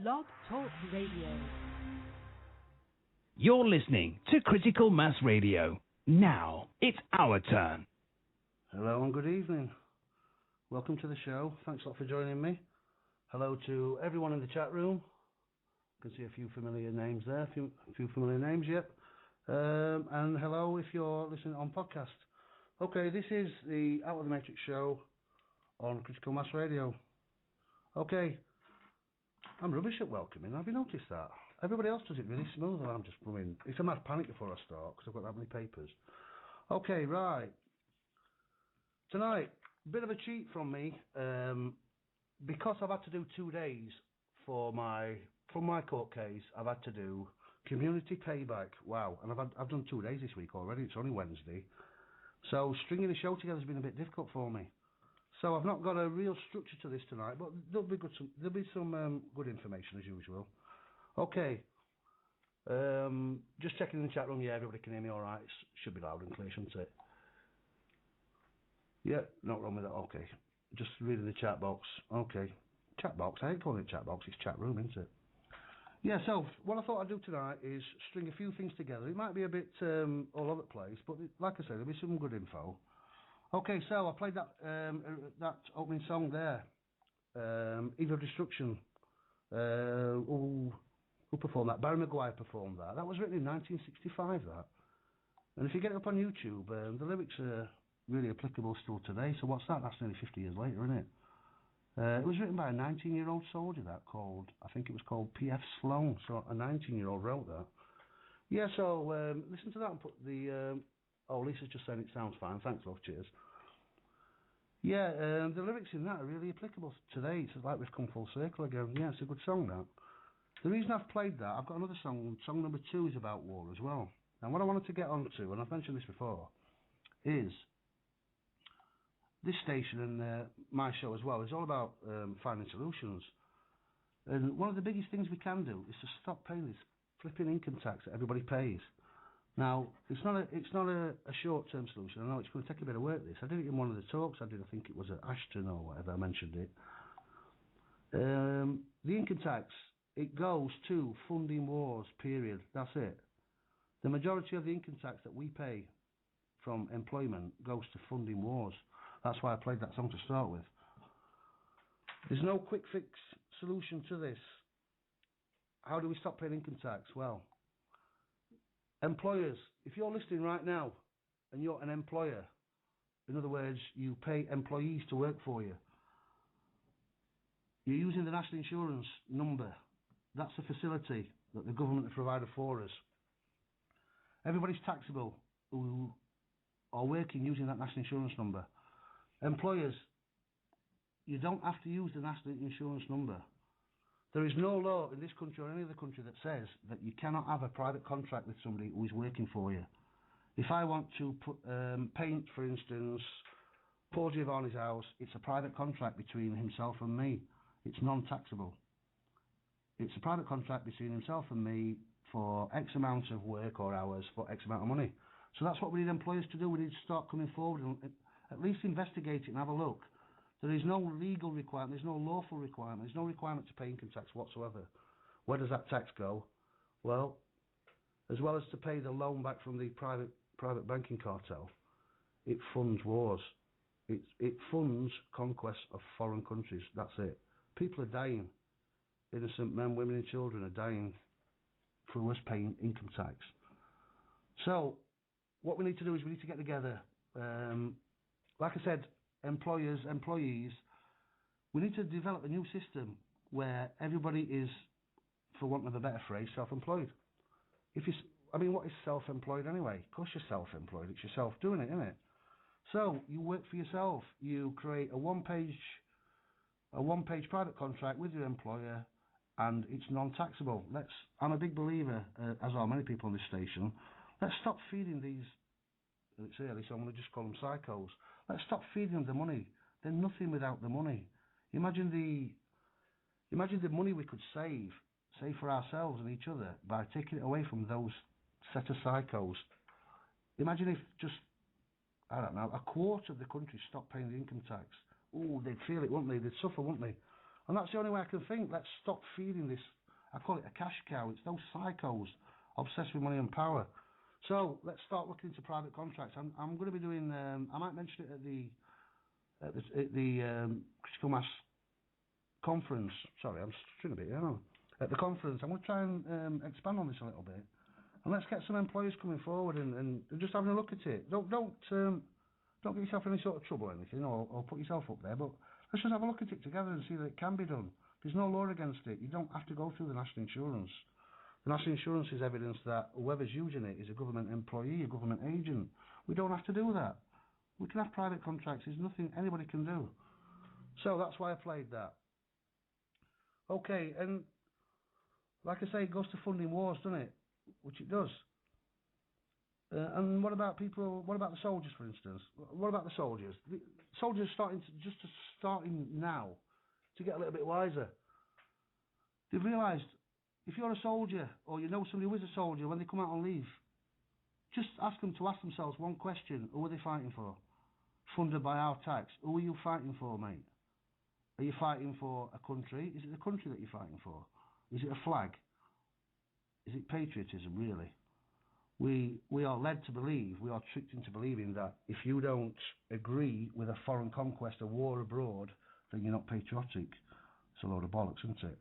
Blog Talk Radio. You're listening to Critical Mass Radio. Now it's our turn. Hello and good evening. Welcome to the show. Thanks a lot for joining me. Hello to everyone in the chat room. I can see a few familiar names there, a few familiar names, yep. And hello if you're listening on podcast. Okay, this is the Out of the Matrix show on Critical Mass Radio. Okay, I'm rubbish at welcoming. Have you noticed that? Everybody else does it really smooth, and I'm just blooming. It's a mad panic before I start because I've got that many papers. Okay, right. Tonight, bit of a cheat from me because I've had to do 2 days from my court case. I've had to do community payback. Wow, and I've done 2 days this week already. It's only Wednesday, so stringing the show together has been a bit difficult for me. So I've not got a real structure to this tonight, but there'll be some good information as usual. Okay. Just checking in the chat room. Yeah, everybody can hear me all right. It should be loud and clear, shouldn't it? Yeah, not wrong with that. Okay. Just reading the chat box. Okay. Chat box. I ain't calling it chat box. It's chat room, isn't it? Yeah, so what I thought I'd do tonight is string a few things together. It might be a bit all over the place, but like I said, there'll be some good info. Okay, so I played that opening song there, Eve of Destruction. Who performed that? Barry Maguire performed that. That was written in 1965, that. And if you get it up on YouTube, the lyrics are really applicable still today. So what's that? That's nearly 50 years later, isn't it? It was written by a 19-year-old soldier, I think it was called P.F. Sloan. So a 19-year-old wrote that. Yeah, so listen to that and put the... oh, Lisa's just saying it sounds fine. Thanks, love. Cheers. Yeah, the lyrics in that are really applicable today. It's like we've come full circle again. Yeah, it's a good song, that. The reason I've played that, I've got another song. Song number 2 is about war as well. And what I wanted to get onto, and I've mentioned this before, is this station and my show as well is all about finding solutions. And one of the biggest things we can do is to stop paying this flipping income tax that everybody pays. Now, it's not a short-term solution. I know it's going to take a bit of work, this. I did it in one of the talks I did. I think it was at Ashton or whatever, I mentioned it. The income tax, it goes to funding wars, period. That's it. The majority of the income tax that we pay from employment goes to funding wars. That's why I played that song to start with. There's no quick fix solution to this. How do we stop paying income tax? Well, employers, if you're listening right now and you're an employer, in other words, you pay employees to work for you, you're using the national insurance number. That's the facility that the government has provided for us. Everybody's taxable who are working using that national insurance number. Employers, you don't have to use the national insurance number. There is no law in this country or any other country that says that you cannot have a private contract with somebody who is working for you. If I want to paint, for instance, Paul Giovanni's house, it's a private contract between himself and me. It's non-taxable. It's a private contract between himself and me for X amount of work or hours for X amount of money. So that's what we need employers to do. We need to start coming forward and at least investigate it and have a look. There is no legal requirement, there's no lawful requirement, there's no requirement to pay income tax whatsoever. Where does that tax go? Well, as well as to pay the loan back from the private banking cartel, it funds wars. It funds conquest of foreign countries. That's it. People are dying. Innocent men, women and children are dying through us paying income tax. So, what we need to do is we need to get together. Like I said, employers, employees, we need to develop a new system where everybody is, for want of a better phrase, self-employed. What is self-employed anyway? Of course you're self-employed. It's yourself doing it, isn't it? So you work for yourself. You create a one-page private contract with your employer, and it's non-taxable. I'm a big believer, as are many people on this station. Let's stop feeding these. It's early, so I'm going to just call them psychos. Let's stop feeding them the money. They're nothing without the money. Imagine the money we could save for ourselves and each other by taking it away from those set of psychos. Imagine if just, I don't know, a quarter of the country stopped paying the income tax. Oh, they'd feel it, wouldn't they? They'd suffer, wouldn't they? And that's the only way I can think. Let's stop feeding this, I call it a cash cow. It's those psychos obsessed with money and power. So let's start looking into private contracts. I'm going to be doing, I might mention it at the Critical Mass conference. Sorry, I'm string a bit, At the conference, I'm going to try and expand on this a little bit. And let's get some employers coming forward and just having a look at it. Don't get yourself in any sort of trouble or anything, or put yourself up there, but let's just have a look at it together and see that it can be done. There's no law against it. You don't have to go through the national insurance. The national insurance is evidence that whoever's using it is a government employee, a government agent. We don't have to do that. We can have private contracts. There's nothing anybody can do. So that's why I played that. Okay, and like I say, it goes to funding wars, doesn't it? Which it does. And what about people? What about the soldiers, for instance? What about the soldiers? The soldiers are starting now to get a little bit wiser. They've realised if you're a soldier or you know somebody who is a soldier, when they come out on leave, just ask them to ask themselves one question: who are they fighting for? Funded by our tax. Who are you fighting for, mate? Are you fighting for a country? Is it the country that you're fighting for? Is it a flag? Is it patriotism, really? We are led to believe, we are tricked into believing that if you don't agree with a foreign conquest, a war abroad, then you're not patriotic. It's a load of bollocks, isn't it?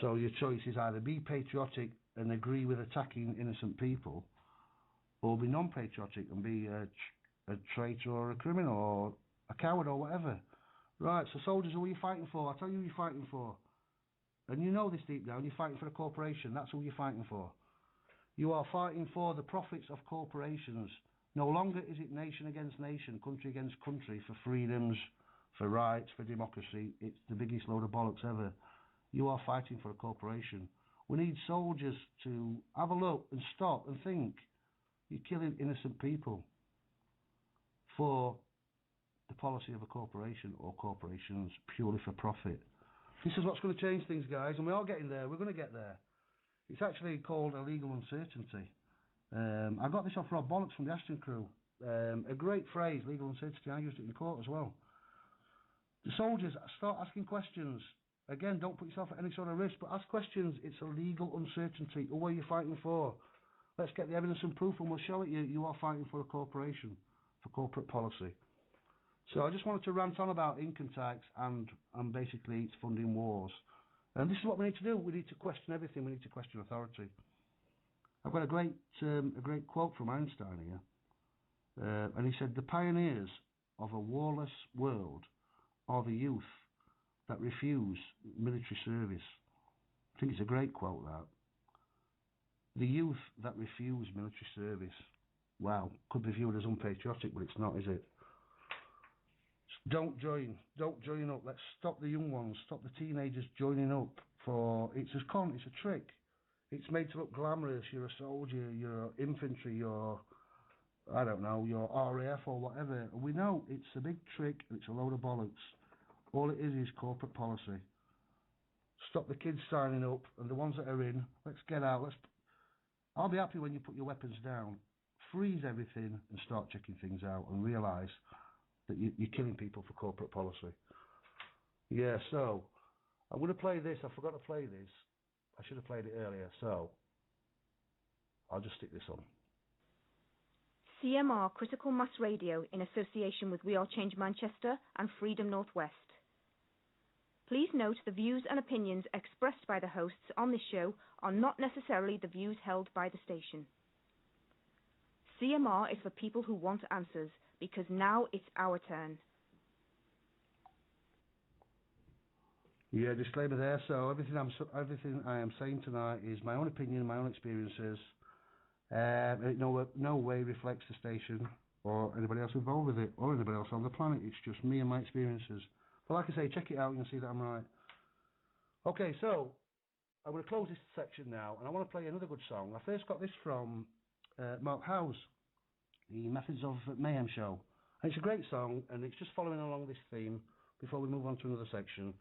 So your choice is either be patriotic and agree with attacking innocent people, or be non-patriotic and be a traitor or a criminal or a coward or whatever. Right, so soldiers, who are you fighting for? I'll tell you who you're fighting for. And you know this deep down, you're fighting for a corporation. That's who you're fighting for. You are fighting for the profits of corporations. No longer is it nation against nation, country against country, for freedoms, for rights, for democracy. It's the biggest load of bollocks ever. You are fighting for a corporation. We need soldiers to have a look and stop and think. You're killing innocent people for the policy of a corporation or corporations purely for profit. This is what's going to change things, guys, and we are getting there. We're going to get there. It's actually called a legal uncertainty. I got this off Rob Bollocks from the Ashton crew. A great phrase, legal uncertainty. I used it in court as well. The soldiers, start asking questions. Again, don't put yourself at any sort of risk, but ask questions. It's a legal uncertainty. Who are you fighting for? Let's get the evidence and proof and we'll show it you. You are fighting for a corporation, for corporate policy. So I just wanted to rant on about income tax and basically it's funding wars. And this is what we need to do. We need to question everything. We need to question authority. I've got a great quote from Einstein here. And he said, the pioneers of a warless world are the youth that refuse military service. I think it's a great quote, that. The youth that refuse military service. Wow, could be viewed as unpatriotic, but it's not, is it? Don't join up. Let's stop the young ones, stop the teenagers joining up for, it's a trick. It's made to look glamorous. You're a soldier, you're infantry, you're, I don't know, you're RAF or whatever. We know it's a big trick and it's a load of bollocks. All it is corporate policy. Stop the kids signing up and the ones that are in, let's get out. I'll be happy when you put your weapons down. Freeze everything and start checking things out and realise that you're killing people for corporate policy. Yeah, so I'm going to play this. I forgot to play this. I should have played it earlier, so I'll just stick this on. CMR Critical Mass Radio in association with We Are Change Manchester and Freedom Northwest. Please note the views and opinions expressed by the hosts on this show are not necessarily the views held by the station. CMR is for people who want answers, because now it's our turn. Yeah, disclaimer there. So everything I am saying tonight is my own opinion, my own experiences. It no way reflects the station or anybody else involved with it or anybody else on the planet. It's just me and my experiences. But like I say, check it out and you'll see that I'm right. Okay, so I'm going to close this section now, and I want to play another good song. I first got this from Mark Howes, the Methods of Mayhem show. And it's a great song, and it's just following along this theme before we move on to another section.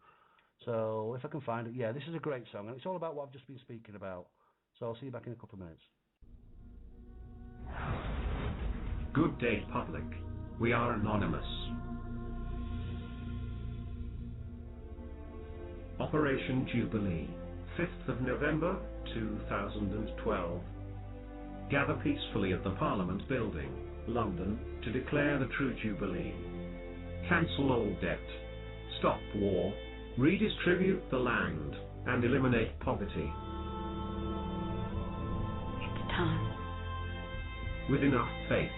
So if I can find it, yeah, this is a great song, and it's all about what I've just been speaking about. So I'll see you back in a couple of minutes. Good day, public. We are anonymous. Operation Jubilee, 5th of November 2012. Gather peacefully at the Parliament Building, London, to declare the true Jubilee. Cancel all debt, stop war, redistribute the land, and eliminate poverty. It's time. With enough faith,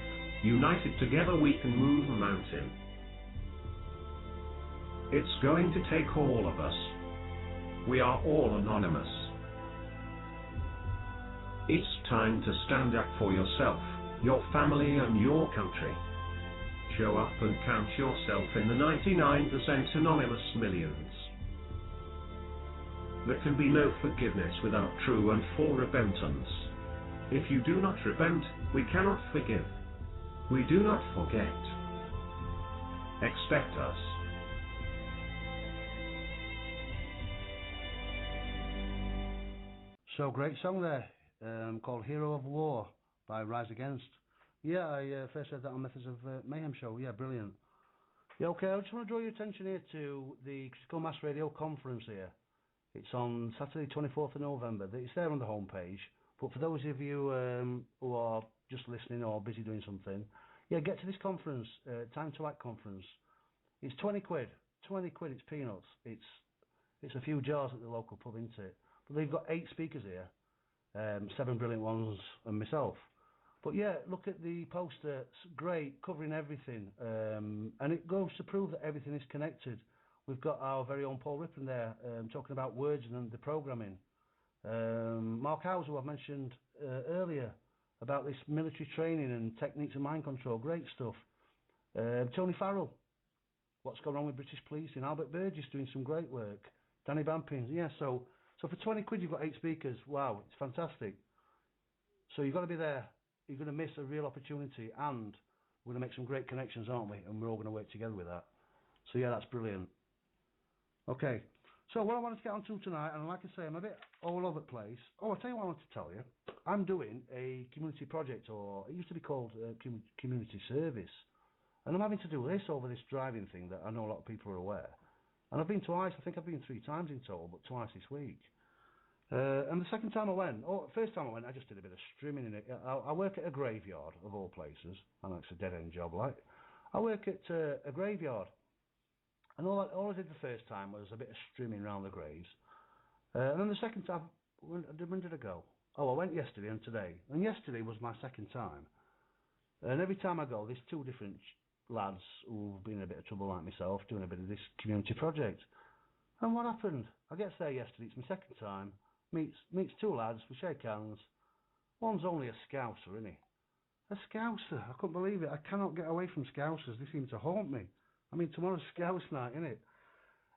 united together we can move a mountain. It's going to take all of us. We are all anonymous. It's time to stand up for yourself, your family and your country. Show up and count yourself in the 99% anonymous millions. There can be no forgiveness without true and full repentance. If you do not repent, we cannot forgive. We do not forget. Expect us. So, great song there, called Hero of War by Rise Against. Yeah, I first heard that on Methods of Mayhem show. Yeah, brilliant. Yeah, okay, I just want to draw your attention here to the Critical Mass Radio conference here. It's on Saturday, 24th of November. It's there on the homepage. But for those of you who are just listening or busy doing something, yeah, get to this conference, Time to Act conference. It's 20 quid. 20 quid, it's peanuts. It's a few jars at the local pub, isn't it? But they've got 8 speakers here, 7 brilliant ones and myself. But yeah, look at the poster, it's great, covering everything. And it goes to prove that everything is connected. We've got our very own Paul Rippon there, talking about words and the programming. Mark Howes, who I've mentioned earlier, about this military training and techniques of mind control, great stuff. Tony Farrell, what's going on with British policing. Albert Burgess doing some great work. Danny Bampins, yeah, so for 20 quid you've got 8 speakers. Wow, it's fantastic. So you've got to be there. You're going to miss a real opportunity, and we're going to make some great connections, aren't we? And we're all going to work together with that. So yeah, that's brilliant. Okay, so what I wanted to get onto tonight, and like I say, I'm a bit all over the place. Oh, I'll tell you what I want to tell you. I'm doing a community project, or it used to be called community service. And I'm having to do this over this driving thing that I know a lot of people are aware. And I've been twice. I think I've been 3 times in total, but twice this week. And the second time I went, first time I went, I just did a bit of streaming in it. I work at a graveyard, of all places. I know it's a dead-end job, like. I work at a graveyard. And all I did the first time was a bit of streaming around the graves. And then the second time, when did I go? Oh, I went yesterday and today. And yesterday was my second time. And every time I go, there's 2 different lads who've been in a bit of trouble like myself, doing a bit of this community project. And what happened? I get there yesterday, it's my second time, meets 2 lads, we shake hands. One's only a Scouser, isn't he? A Scouser, I couldn't believe it. I cannot get away from Scousers, they seem to haunt me. I mean, tomorrow's Scouse night, isn't it?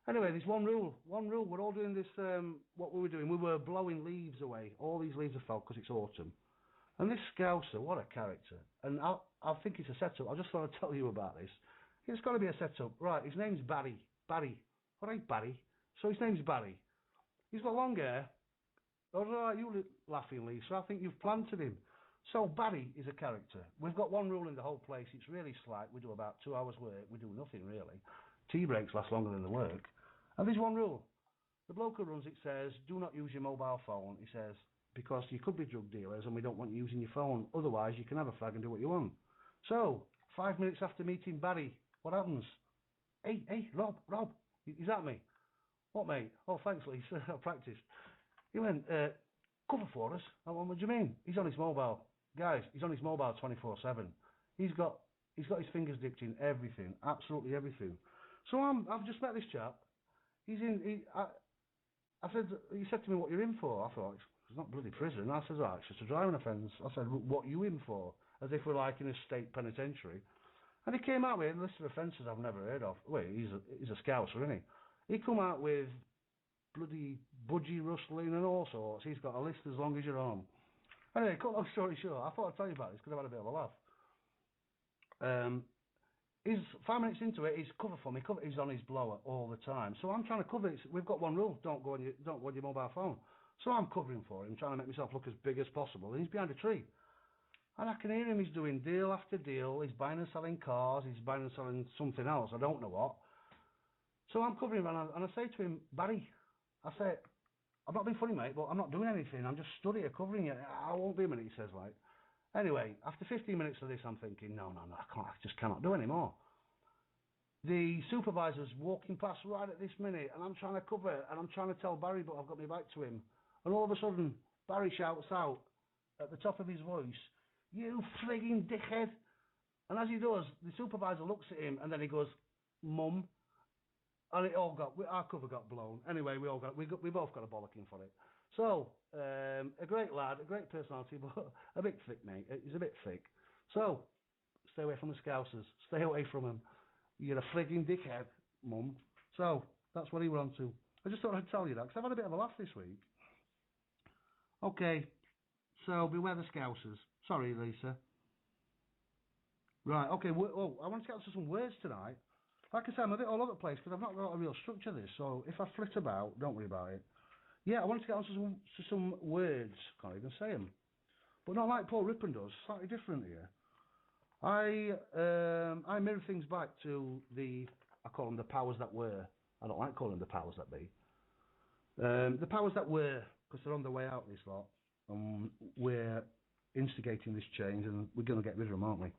Anyway, there's one rule, we're all doing this, what we were doing, we were blowing leaves away. All these leaves have fell because it's autumn. And this Scouser, what a character. And I think it's a setup. I just thought I'd tell you about this. It's got to be a setup. Right, his name's Barry. Barry. All right, Barry. So his name's Barry. He's got long hair. All right, you laughing, Lee, so I think you've planted him. So Barry is a character. We've got one rule in the whole place. It's really slight. We do about 2 hours work. We do nothing, really. Tea breaks last longer than the work. And there's one rule. The bloke who runs it says, do not use your mobile phone. He says, because you could be drug dealers and we don't want you using your phone. Otherwise, you can have a fag and do what you want. So, 5 minutes after meeting Barry, what happens? Hey, Rob, is that me? What, mate? Oh, thanks, Lee. I practiced. He went, cover for us. I went, what do you mean? He's on his mobile. Guys, he's on his mobile 24/7. He's got his fingers dipped in everything, absolutely everything. So I've just met this chap. I said, he said to me, what you're in for? I thought, it's not bloody prison. I said, oh, it's just a driving offence. I said, what you in for? As if we're like in a state penitentiary. And he came out with a list of offences I've never heard of. Wait, he's a Scouser, isn't he? He come out with bloody budgie rustling and all sorts. He's got a list as long as your arm. Anyway, cut long story short, I thought I'd tell you about this because I've had a bit of a laugh. He's 5 minutes into it, he's cover for me. He's on his blower all the time. So I'm trying to cover it. We've got one rule: don't go on your mobile phone. So I'm covering for him, trying to make myself look as big as possible. And he's behind a tree, and I can hear him. He's doing deal after deal. He's buying and selling cars. He's buying and selling something else. I don't know what. So I'm covering him, and I say to him, Barry, I say, I'm not being funny, mate, but I'm not doing anything. I'm just stood here covering it. I won't be a minute, he says, like. Anyway, after 15 minutes of this, I'm thinking, no, I just cannot do any more. The supervisor's walking past right at this minute, and I'm trying to cover it, and I'm trying to tell Barry, but I've got my back to him. And all of a sudden, Barry shouts out at the top of his voice, "You frigging dickhead!" And as he does, the supervisor looks at him, and then he goes, "Mum." And our cover got blown. Anyway, we both got a bollocking for it. So, a great lad, a great personality, but a bit thick, mate. He's a bit thick. So, stay away from the Scousers. Stay away from him. You're a frigging dickhead, Mum. So, that's what he went on to. I just thought I'd tell you that, because I've had a bit of a laugh this week. Okay, so beware the Scousers. Sorry, Lisa. Right, okay, I want to get to some words tonight. Like I said, I'm a bit all over the place, because I've not got a real structure to this, so if I flit about, don't worry about it. Yeah, I wanted to get on to some words, can't even say them. But not like Paul Rippon does, slightly different here. I mirror things back to I call them the powers that were. I don't like calling them the powers that be. The powers that were, because they're on their way out, this lot. And we're instigating this change, and we're going to get rid of them, aren't we?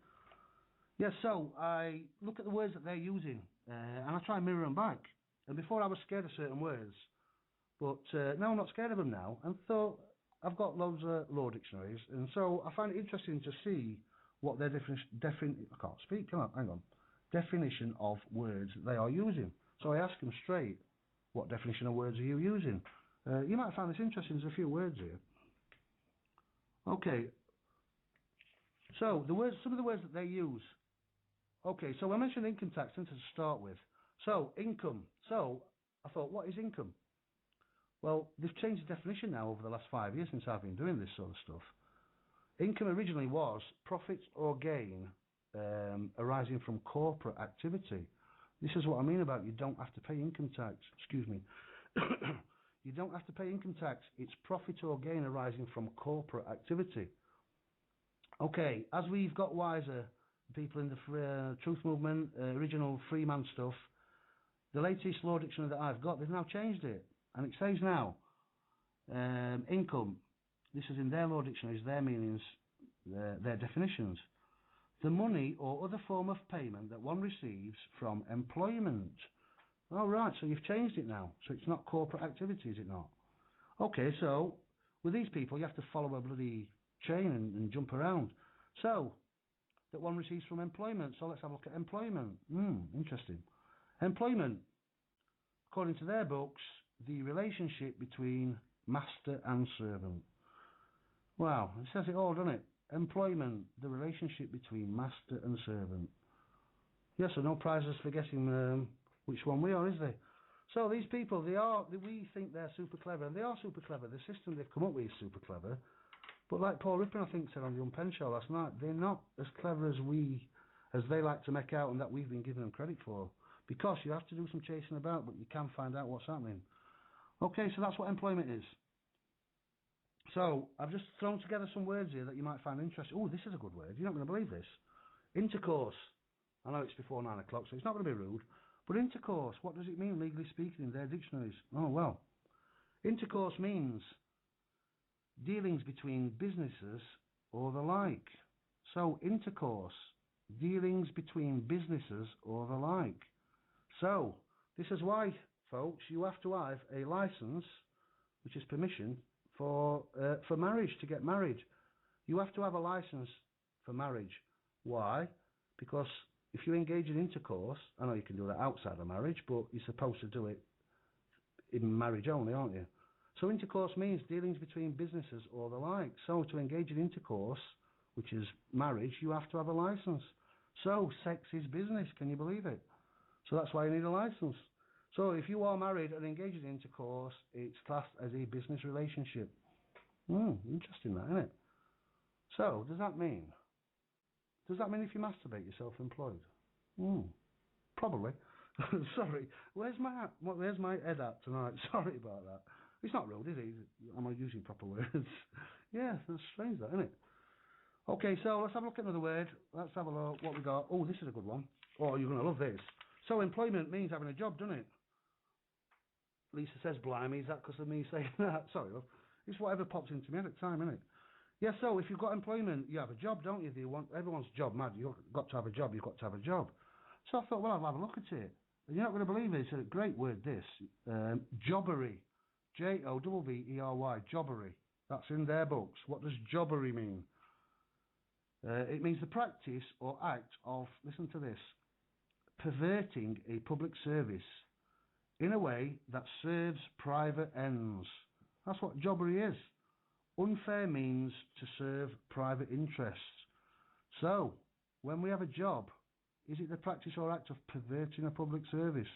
Yeah, so I look at the words that they're using, and I try and mirror them back. And before I was scared of certain words, but now I'm not scared of them now. And so I've got loads of law dictionaries, and so I find it interesting to see what their definition of words they are using. So I ask them straight, what definition of words are you using? You might find this interesting. There's a few words here. Okay. So some of the words that they use. Okay, so I mentioned income tax to start with. So income. So I thought, what is income? Well, they've changed the definition now over the last 5 years since I've been doing this sort of stuff. Income originally was profit or gain arising from corporate activity. This is what I mean about you don't have to pay income tax. Excuse me. You don't have to pay income tax. It's profit or gain arising from corporate activity. Okay, as we've got wiser, people in the Truth Movement, original Freeman stuff, the latest law dictionary that I've got, they've now changed it. And it says now, income, this is in their law dictionaries, their meanings, their definitions. The money or other form of payment that one receives from employment. Oh, right, so you've changed it now. So it's not corporate activity, is it not? Okay, so with these people, you have to follow a bloody chain and jump around. So, that one receives from employment. So let's have a look at employment. Interesting. Employment, according to their books, the relationship between master and servant. Wow, it says it all, doesn't it? Employment, the relationship between master and servant. Yes, so no prizes for guessing which one we are, is there? So these people, we think they're super clever, and they are super clever. The system they've come up with is super clever. But like Paul Rippon, I think, said on the Unpen show last night, they're not as clever as they like to make out and that we've been giving them credit for. Because you have to do some chasing about, but you can find out what's happening. Okay, so that's what employment is. So, I've just thrown together some words here that you might find interesting. Oh, this is a good word. You're not going to believe this. Intercourse. I know it's before 9 o'clock, so it's not going to be rude. But intercourse, what does it mean, legally speaking, in their dictionaries? Oh, well. Intercourse means dealings between businesses or the like. So, intercourse, dealings between businesses or the like. So, this is why, folks, you have to have a license, which is permission, for marriage, to get married. You have to have a license for marriage. Why? Because if you engage in intercourse, I know you can do that outside of marriage, but you're supposed to do it in marriage only, aren't you? So intercourse means dealings between businesses or the like. So to engage in intercourse, which is marriage, you have to have a license. So sex is business, can you believe it? So that's why you need a license. So if you are married and engaging in intercourse, it's classed as a business relationship. Interesting that, isn't it? So, does that mean if you masturbate, you're self-employed? Probably. Sorry. Where's my head at tonight? Sorry about that. It's not rude, is it? Am I using proper words? Yeah, that's strange that, isn't it? Okay, so let's have a look at another word. Let's have a look what we got. Oh, this is a good one. Oh, you're going to love this. So employment means having a job, doesn't it? Lisa says, blimey, is that because of me saying that? Sorry, love. It's whatever pops into me at the time, isn't it? Yeah, so if you've got employment, you have a job, don't you? Everyone's job mad. You've got to have a job, you've got to have a job. So I thought, well, I'll have a look at it. And you're not going to believe it. It's a great word, this. Jobbery. Jobbery. Jobbery. That's in their books. What does jobbery mean? It means the practice or act of, listen to this, perverting a public service in a way that serves private ends. That's what jobbery is. Unfair means to serve private interests. So, when we have a job, is it the practice or act of perverting a public service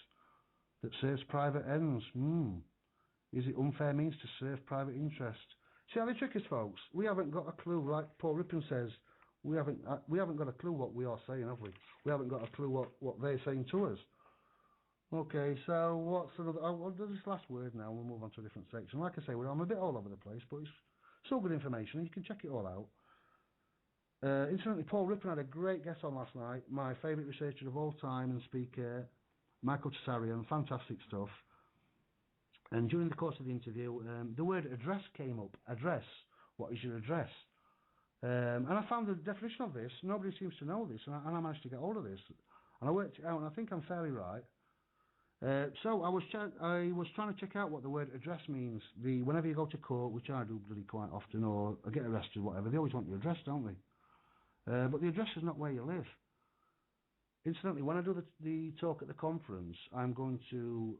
that serves private ends? Is it unfair means to serve private interests? See how the trick is, folks? We haven't got a clue, like Paul Rippon says, we haven't got a clue what we are saying, have we? We haven't got a clue what they're saying to us. Okay, so what's another... I'll do this last word now, and we'll move on to a different section. Like I say, I'm a bit all over the place, but it's all good information, and you can check it all out. Incidentally, Paul Rippon had a great guest on last night, my favourite researcher of all time and speaker, Michael Tsarian, fantastic stuff. And during the course of the interview, the word address came up. Address. What is your address? And I found the definition of this. Nobody seems to know this, and I managed to get hold of this. And I worked it out, and I think I'm fairly right. So I was trying to check out what the word address means. Whenever you go to court, which I do bloody quite often, or I get arrested, whatever, they always want your address, don't they? But the address is not where you live. Incidentally, when I do the talk at the conference, I'm going to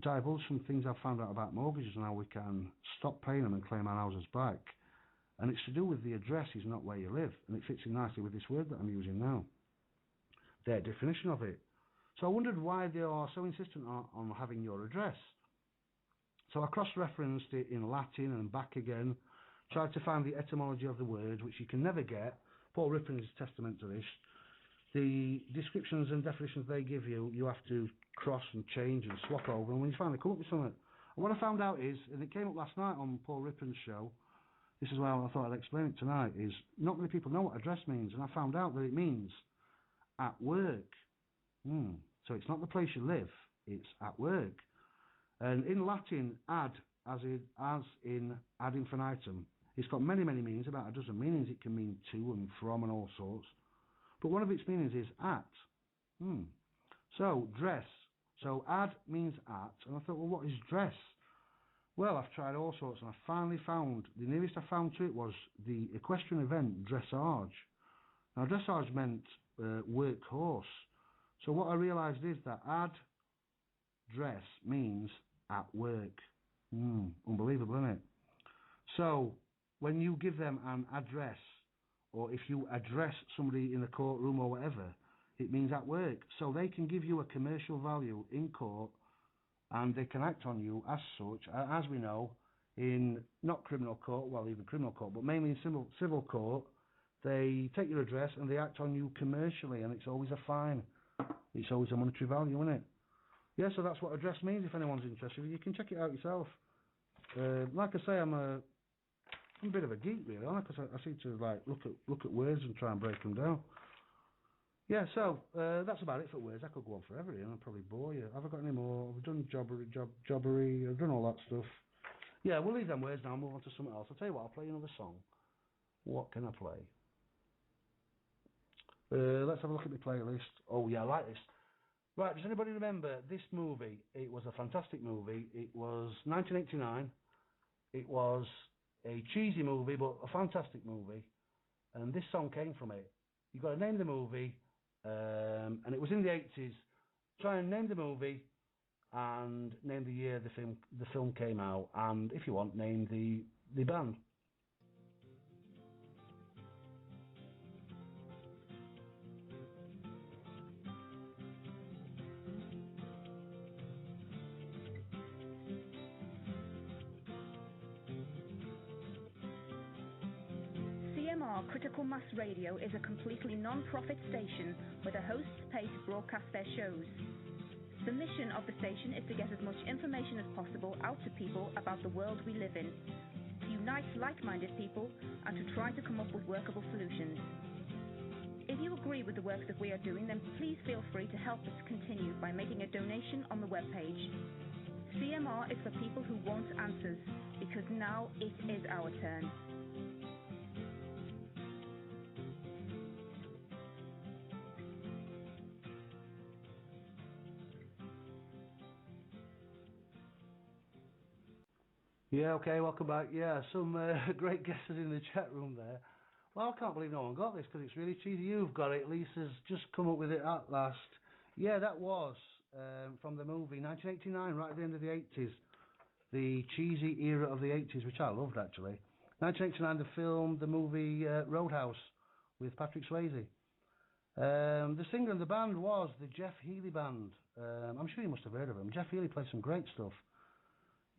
divulge some things I've found out about mortgages and how we can stop paying them and claim our houses back. And it's to do with the address is not where you live, and it fits in nicely with this word that I'm using now. Their definition of it. So I wondered why they are so insistent on having your address. So I cross-referenced it in Latin and back again, tried to find the etymology of the word, which you can never get. Paul Rippon is testament to this. The descriptions and definitions they give you, you have to cross and change and swap over, and when you finally come up with something. And what I found out is, and it came up last night on Paul Rippon's show, this is why I thought I'd explain it tonight, is not many people know what address means, and I found out that it means at work. So it's not the place you live, it's at work. And in Latin, ad, as in ad infinitum, it's got many, many meanings, about a dozen meanings. It can mean to and from and all sorts. But one of its meanings is at. So, dress. So, ad means at. And I thought, well, what is dress? Well, I've tried all sorts, and I finally found, the nearest I found to it was the equestrian event, dressage. Now, dressage meant workhorse. So what I realised is that ad, dress, means at work. Unbelievable, isn't it? So, when you give them an address, or if you address somebody in a courtroom or whatever, it means at work. So they can give you a commercial value in court, and they can act on you as such, as we know, in not criminal court, well, even criminal court, but mainly in civil court. They take your address and they act on you commercially, and it's always a fine. It's always a monetary value, isn't it? Yeah, so that's what address means. If anyone's interested, you can check it out yourself. Like I say, I'm a bit of a geek, really, because I seem to look at words and try and break them down. Yeah, so that's about it for words. I could go on forever here and I'll probably bore you. Have I got any more? I've done jobbery, I've done all that stuff. Yeah, we'll leave them words now and move on to something else. I'll tell you what, I'll play another song. What can I play? Let's have a look at my playlist. Oh, yeah, I like this. Right, does anybody remember this movie? It was a fantastic movie. It was 1989. It was a cheesy movie, but a fantastic movie. And this song came from it. You've got to name the movie, and it was in the 80s. Try and name the movie, and name the year the film came out, and if you want, name the band. Critical Mass Radio is a completely non-profit station where the hosts pay to broadcast their shows. The mission of the station is to get as much information as possible out to people about the world we live in, to unite like-minded people, and to try to come up with workable solutions. If you agree with the work that we are doing, then please feel free to help us continue by making a donation on the webpage. CMR is for people who want answers, because now it is our turn. Yeah, okay, welcome back. Yeah, some great guesses in the chat room there. Well, I can't believe no one got this because it's really cheesy. You've got it. Lisa's just come up with it at last. Yeah, that was from the movie 1989, right at the end of the 80s. The cheesy era of the 80s, which I loved actually. 1989, the film, the movie Roadhouse with Patrick Swayze. The singer and the band was the Jeff Healey Band. I'm sure you must have heard of him. Jeff Healey played some great stuff.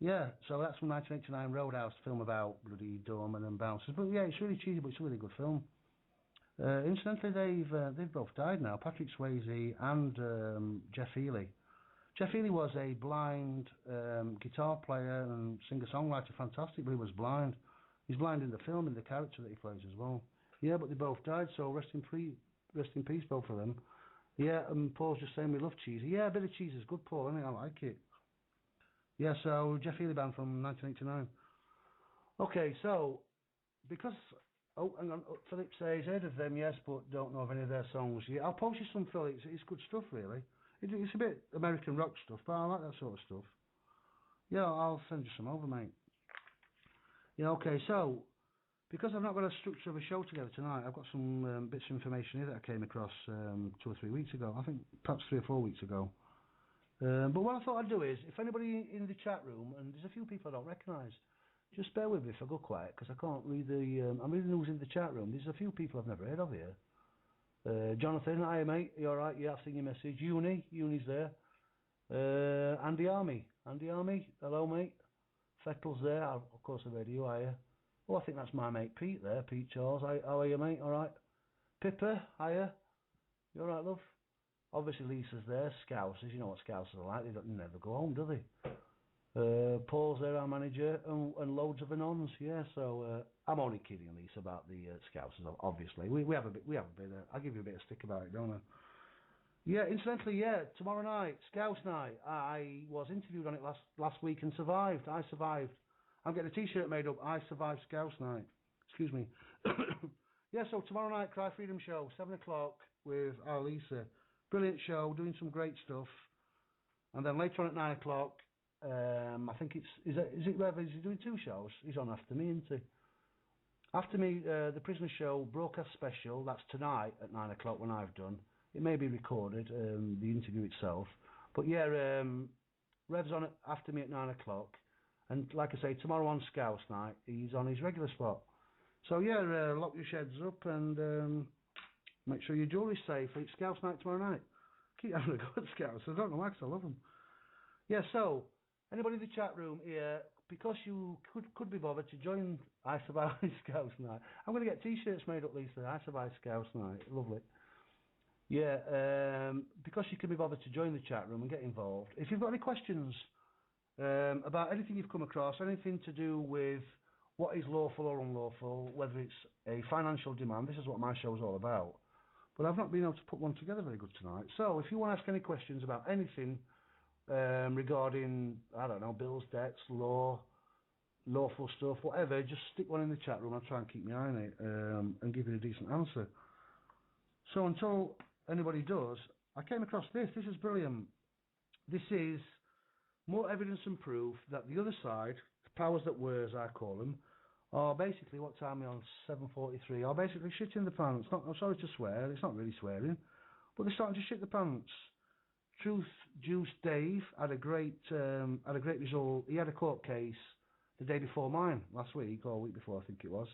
Yeah, so that's from 1989 Roadhouse, film about bloody doormen and bouncers. But yeah, it's really cheesy, but it's a really good film. Incidentally, they've both died now, Patrick Swayze and Jeff Healey. Jeff Healey was a blind guitar player and singer-songwriter, fantastic, but he was blind. He's blind in the film, in the character that he plays as well. Yeah, but they both died, so rest in peace, both of them. Yeah, and Paul's just saying we love cheesy. Yeah, a bit of cheese is good, Paul, isn't it? I like it. Yeah, so Jeff Healey Band from 1989. Okay, so because hang on, Philip says heard of them, yes, but don't know of any of their songs. Yeah, I'll post you some, Philip. It's good stuff, really. It's a bit American rock stuff, but I like that sort of stuff. Yeah, I'll send you some over, mate. Yeah, okay, so because I've not got a structure of a show together tonight, I've got some bits of information here that I came across 2 or 3 weeks ago. I think perhaps 3 or 4 weeks ago. But what I thought I'd do is, if anybody in the chat room, and there's a few people I don't recognise, just bear with me if I go quiet, because I can't read the... I'm reading who's in the chat room. There's a few people I've never heard of here. Jonathan, hi mate, you alright? Yeah, I've seen your message. Uni's there. Andy Army, hello mate. Fettle's there, of course I've heard of you, are you? Oh, I think that's my mate Pete there, Pete Charles. How are you, mate? Alright. Pippa, hiya. You alright, love? Obviously Lisa's there, Scousers, you know what Scousers are like, they never go home, do they? Paul's there, our manager, and loads of anons, yeah, so I'm only kidding Lisa about the Scousers, obviously. We have a bit, I'll give you a bit of stick about it, don't I? Yeah, incidentally, yeah, tomorrow night, Scouse night, I was interviewed on it last week and survived, I survived. I'm getting a t-shirt made up, I survived Scouse night, excuse me. Yeah, so tomorrow night, Cry Freedom Show, 7 o'clock with our Lisa. Brilliant show, doing some great stuff. And then later on at 9 o'clock, I think is he doing 2 shows? He's on after me, isn't he? After me, the Prisoner Show broadcast special, that's tonight at 9 o'clock when I've done. It may be recorded, the interview itself. But yeah, Rev's on after me at 9 o'clock. And like I say, tomorrow on Scouse night, he's on his regular spot. So yeah, lock your sheds up and... make sure your jewellery's safe. It's Scouse night tomorrow night. Keep having a go at Scouts. I don't know why, 'cause I love them. Yeah, so, anybody in the chat room here, because you could be bothered to join I Survive Scouts night, I'm going to get t-shirts made up, Lisa. I Survive Scouts night. Lovely. Yeah, because you can be bothered to join the chat room and get involved. If you've got any questions about anything you've come across, anything to do with what is lawful or unlawful, whether it's a financial demand, this is what my show's all about. But I've not been able to put one together very good tonight. So if you want to ask any questions about anything regarding, I don't know, bills, debts, law, lawful stuff, whatever, just stick one in the chat room. I'll try and keep my eye on it and give you a decent answer. So until anybody does, I came across this. This is brilliant. This is more evidence and proof that the other side, the powers that were, as I call them, are basically, what time are we on, 7:43, are basically shitting the pants. I'm sorry to swear, it's not really swearing, but they're starting to shit the pants. Truth Juice Dave had a great result. He had a court case the day before mine, last week, or a week before I think it was,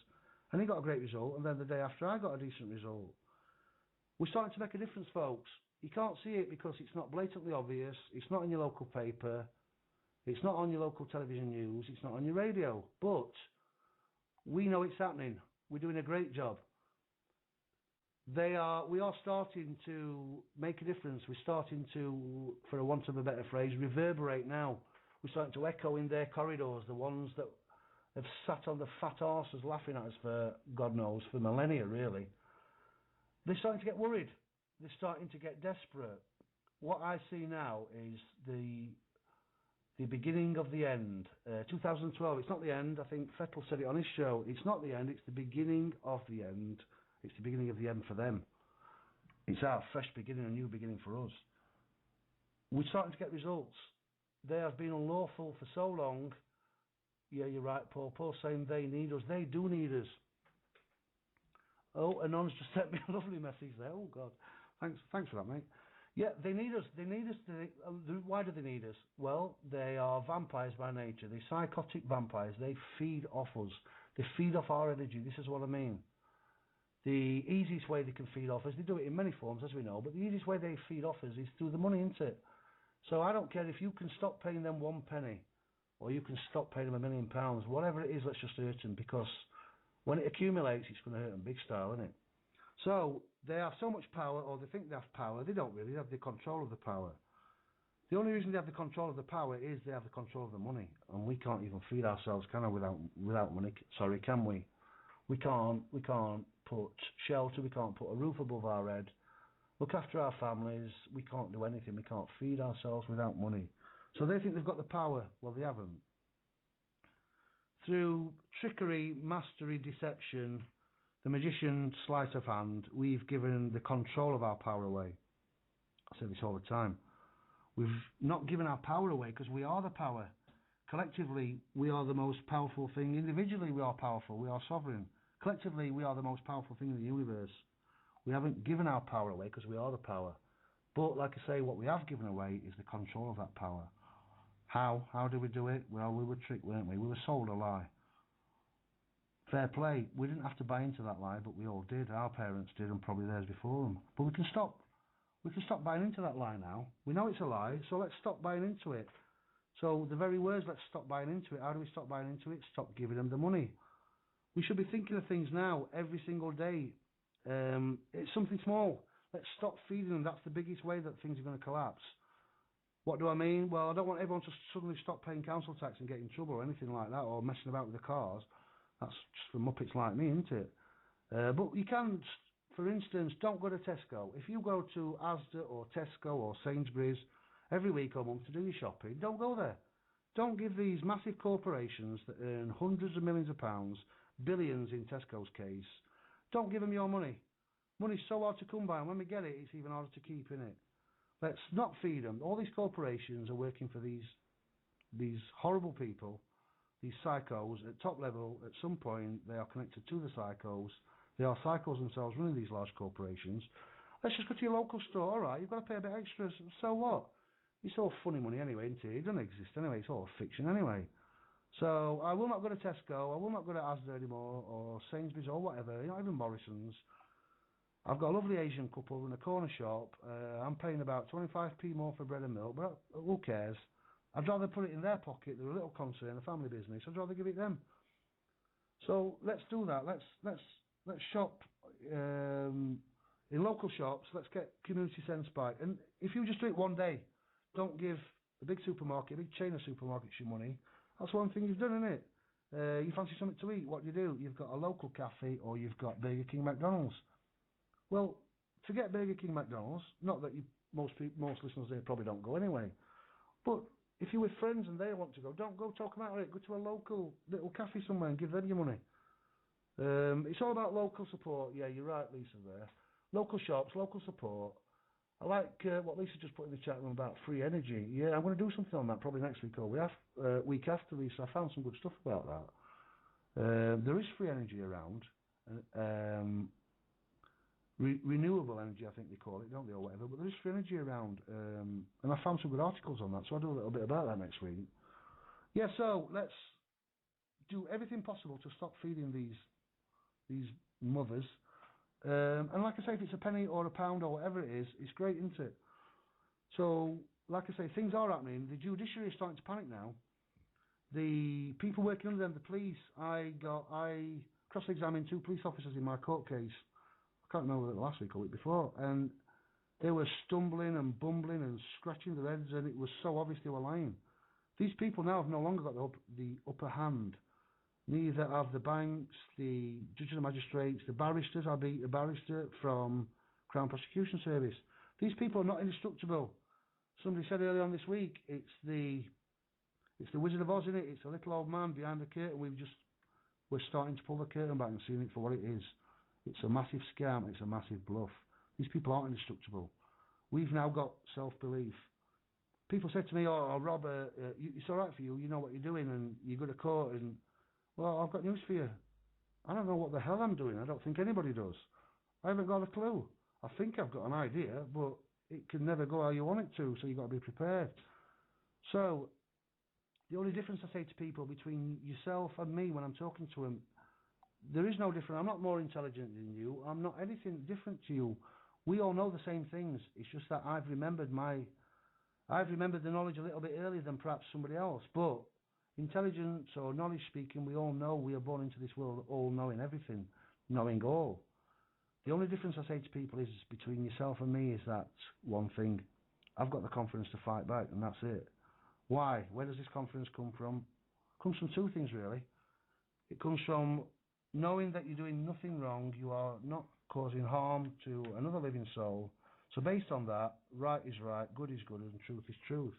and he got a great result, and then the day after I got a decent result. We're starting to make a difference, folks. You can't see it because it's not blatantly obvious, it's not in your local paper, it's not on your local television news, it's not on your radio, but we know it's happening. We're doing a great job. We are starting to make a difference. We're starting to, for a want of a better phrase, reverberate now. We're starting to echo in their corridors, the ones that have sat on the fat arses laughing at us for, God knows, for millennia, really. They're starting to get worried. They're starting to get desperate. What I see now is the the beginning of the end. 2012, it's not the end. I think Fettel said it on his show. It's not the end, it's the beginning of the end. It's the beginning of the end for them. It's our fresh beginning, a new beginning for us. We're starting to get results. They have been unlawful for so long. Yeah, you're right, Paul. Paul's saying they need us. They do need us. Oh, Anon's just sent me a lovely message there. Oh, God. Thanks for that, mate. Yeah, they need us. They need us. Why do they need us? Well, they are vampires by nature. They're psychotic vampires. They feed off us. They feed off our energy. This is what I mean. The easiest way they can feed off us, they do it in many forms, as we know, but the easiest way they feed off us is through the money, isn't it? So I don't care if you can stop paying them 1 penny, or you can stop paying them £1 million, whatever it is, let's just hurt them, because when it accumulates, it's going to hurt them big style, isn't it? So they have so much power, or they think they have power. They don't really. They have the control of the power. The only reason they have the control of the power is they have the control of the money, and we can't even feed ourselves, can we, without money? Sorry, can we? We can't put shelter. We can't put a roof above our head. Look after our families. We can't do anything. We can't feed ourselves without money. So they think they've got the power. Well, they haven't. Through trickery, mastery, deception, the magician sleight of hand, we've given the control of our power away. I say this all the time. We've not given our power away because we are the power. Collectively, we are the most powerful thing. Individually, we are powerful. We are sovereign. Collectively, we are the most powerful thing in the universe. We haven't given our power away because we are the power. But, like I say, what we have given away is the control of that power. How? How did we do it? Well, we were tricked, weren't we? We were sold a lie. Fair play. We didn't have to buy into that lie, but we all did. Our parents did, and probably theirs before them. But we can stop. We can stop buying into that lie now. We know it's a lie, so let's stop buying into it. So the very words, let's stop buying into it. How do we stop buying into it? Stop giving them the money. We should be thinking of things now, every single day. It's something small. Let's stop feeding them. That's the biggest way that things are going to collapse. What do I mean? Well, I don't want everyone to suddenly stop paying council tax and get in trouble or anything like that, or messing about with the cars. That's just for muppets like me, isn't it? But you can, for instance, don't go to Tesco. If you go to Asda or Tesco or Sainsbury's every week or month to do your shopping, don't go there. Don't give these massive corporations that earn hundreds of millions of pounds, billions in Tesco's case, don't give them your money. Money's so hard to come by, and when we get it, it's even harder to keep, innit? Let's not feed them. All these corporations are working for these horrible people, these psychos at top level. At some point, they are connected to the psychos. They are psychos themselves running these large corporations. Let's just go to your local store. All right, you've got to pay a bit extra. So what? It's all funny money anyway, isn't it? It doesn't exist anyway. It's all fiction anyway. So I will not go to Tesco. I will not go to Asda anymore, or Sainsbury's or whatever. Not even Morrison's. I've got a lovely Asian couple in a corner shop. I'm paying about 25p more for bread and milk, but who cares? I'd rather put it in their pocket. They're a little concern, a family business. I'd rather give it them. So let's do that. Let's shop in local shops. Let's get community sense back. And if you just do it one day, don't give a big supermarket, a big chain of supermarkets your money. That's one thing you've done, isn't it? You fancy something to eat? What do? You've got a local cafe, or you've got Burger King, McDonald's. Well, forget Burger King, McDonald's. Not that most listeners there probably don't go anyway. But if you're with friends and they want to go, don't go talk about it. Go to a local little cafe somewhere and give them your money. It's all about local support. Yeah, you're right, Lisa, there. Local shops, local support. I like what Lisa just put in the chat room about free energy. Yeah, I'm going to do something on that probably next week or week after, Lisa. I found some good stuff about that. There is free energy around. Renewable energy, I think they call it, don't they, or whatever. But there is free energy around. And I found some good articles on that, so I'll do a little bit about that next week. Yeah, so let's do everything possible to stop feeding these mothers. And like I say, if it's a penny or a pound or whatever it is, it's great, isn't it? So, like I say, things are happening. The judiciary is starting to panic now. The people working under them, the police, I cross-examined 2 police officers in my court case. I can't remember whether last week or week before, and they were stumbling and bumbling and scratching their heads, and it was so obvious they were lying. These people now have no longer got the upper hand. Neither have the banks, the judges and magistrates, the barristers. I beat a barrister from Crown Prosecution Service. These people are not indestructible. Somebody said earlier on this week, it's the It's the Wizard of Oz, isn't it? It's a little old man behind the curtain. We're starting to pull the curtain back and seeing it for what it is. It's a massive scam. It's a massive bluff. These people aren't indestructible. We've now got self-belief. People said to me, "Oh, Rob, it's all right for you. You know what you're doing, and you're good at court." And well, I've got news for you. I don't know what the hell I'm doing. I don't think anybody does. I haven't got a clue. I think I've got an idea, but it can never go how you want it to. So you've got to be prepared. So the only difference I say to people between yourself and me when I'm talking to them, there is no difference. I'm not more intelligent than you. I'm not anything different to you. We all know the same things. It's just that I've remembered the knowledge a little bit earlier than perhaps somebody else. But intelligence or knowledge speaking, we all know we are born into this world all knowing everything, knowing all. The only difference I say to people is between yourself and me is that one thing. I've got the confidence to fight back, and that's it. Why? Where does this confidence come from? It comes from two things, really. It comes from knowing that you're doing nothing wrong, you are not causing harm to another living soul. So based on that, right is right, good is good, and truth is truth.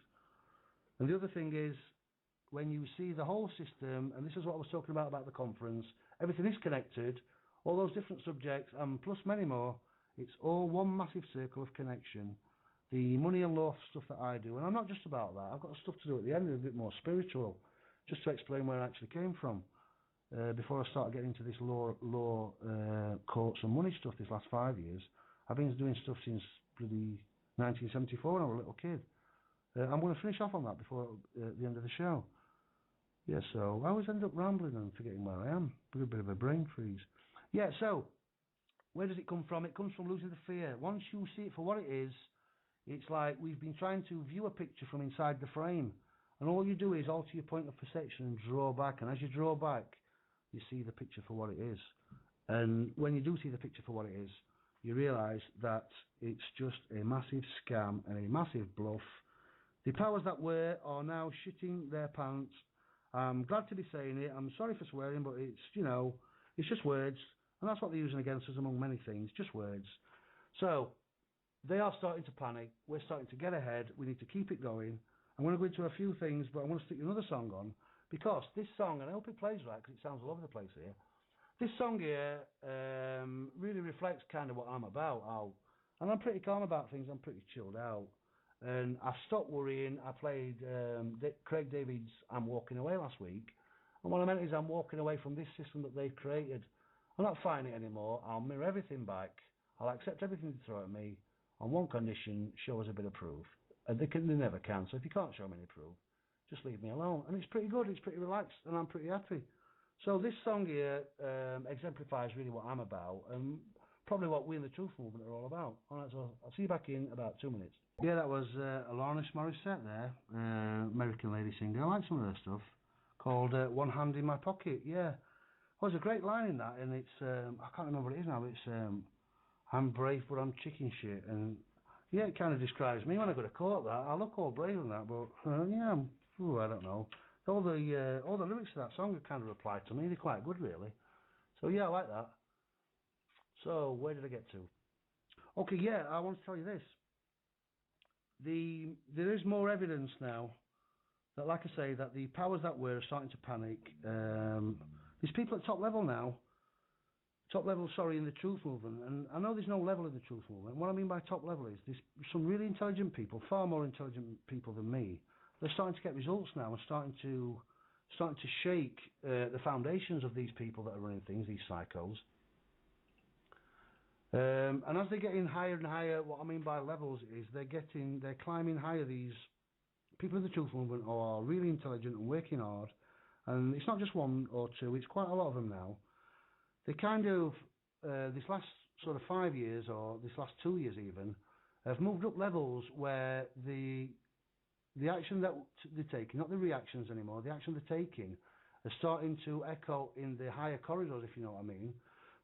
And the other thing is, when you see the whole system, and this is what I was talking about the conference, everything is connected, all those different subjects, and plus many more, it's all one massive circle of connection. The money and law stuff that I do, and I'm not just about that, I've got stuff to do at the end, a bit more spiritual, just to explain where I actually came from. Before I started getting into this law courts and money stuff this last 5 years, I've been doing stuff since bloody 1974 when I was a little kid. I'm going to finish off on that before the end of the show. Yeah, so I always end up rambling and forgetting where I am. A bit of a brain freeze. Yeah, so where does it come from? It comes from losing the fear. Once you see it for what it is, it's like we've been trying to view a picture from inside the frame. And all you do is alter your point of perception and draw back. And as you draw back, you see the picture for what it is. And when you do see the picture for what it is, you realise that it's just a massive scam and a massive bluff. The powers that were are now shitting their pants. I'm glad to be saying it. I'm sorry for swearing, but it's, you know, it's just words. And that's what they're using against us among many things, just words. So they are starting to panic. We're starting to get ahead. We need to keep it going. I'm going to go into a few things, but I want to stick another song on. Because this song, and I hope it plays right, because it sounds all over the place here. This song here really reflects kind of what I'm about. And I'm pretty calm about things. I'm pretty chilled out. And I've stopped worrying. I played Craig David's I'm Walking Away last week. And what I meant is I'm walking away from this system that they've created. I'm not fighting it anymore. I'll mirror everything back. I'll accept everything they throw at me. On one condition, show us a bit of proof. And they never can. So if you can't show me any proof, just leave me alone. And it's pretty good. It's pretty relaxed. And I'm pretty happy. So this song here exemplifies really what I'm about, and probably what we in the Truth Movement are all about. All right, so I'll see you back in about 2 minutes. Yeah, that was Alanis Morissette there, American lady singer. I like some of her stuff, called One Hand in My Pocket. Yeah, well, there's a great line in that, and it's, I can't remember what it is now, it's, I'm brave but I'm chicken shit, and yeah, it kind of describes me when I go to court. That I look all brave and that, but yeah, I don't know. All the lyrics to that song kind of apply to me. They're quite good, really. So yeah, I like that. So where did I get to? Okay, yeah, I want to tell you this. There is more evidence now that, like I say, that the powers that were are starting to panic. There's people at top level now. In the Truth Movement. And I know there's no level in the Truth Movement. What I mean by top level is there's some really intelligent people, far more intelligent people than me. They're starting to get results now and starting to shake the foundations of these people that are running things, these psychos. And as they're getting higher and higher, what I mean by levels is they're climbing higher. These people in the Truth Movement are really intelligent and working hard. And it's not just one or two, it's quite a lot of them now. They kind of, this last sort of 5 years, or this last 2 years even, have moved up levels where the action that they're taking, not the reactions anymore, the action they're taking, are starting to echo in the higher corridors, if you know what I mean.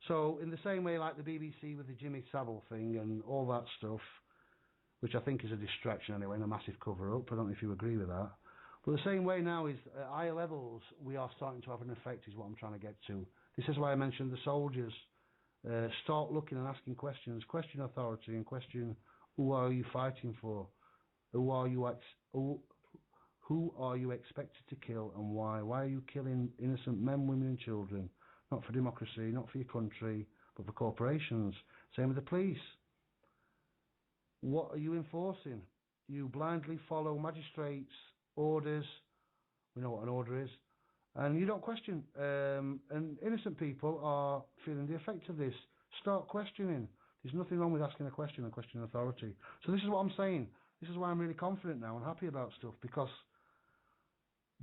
So in the same way like the BBC with the Jimmy Savile thing and all that stuff, which I think is a distraction anyway and a massive cover-up, I don't know if you agree with that. But the same way now is at higher levels we are starting to have an effect, is what I'm trying to get to. This is why I mentioned the soldiers. Start looking and asking questions, question authority and question who are you fighting for? Who are you Who are you expected to kill and why? Why are you killing innocent men, women and children? Not for democracy, not for your country, but for corporations. Same with the police. What are you enforcing? You blindly follow magistrates' orders. We know what an order is. And you don't question. And innocent people are feeling the effect of this. Start questioning. There's nothing wrong with asking a question and questioning authority. So this is what I'm saying. This is why I'm really confident now and happy about stuff, because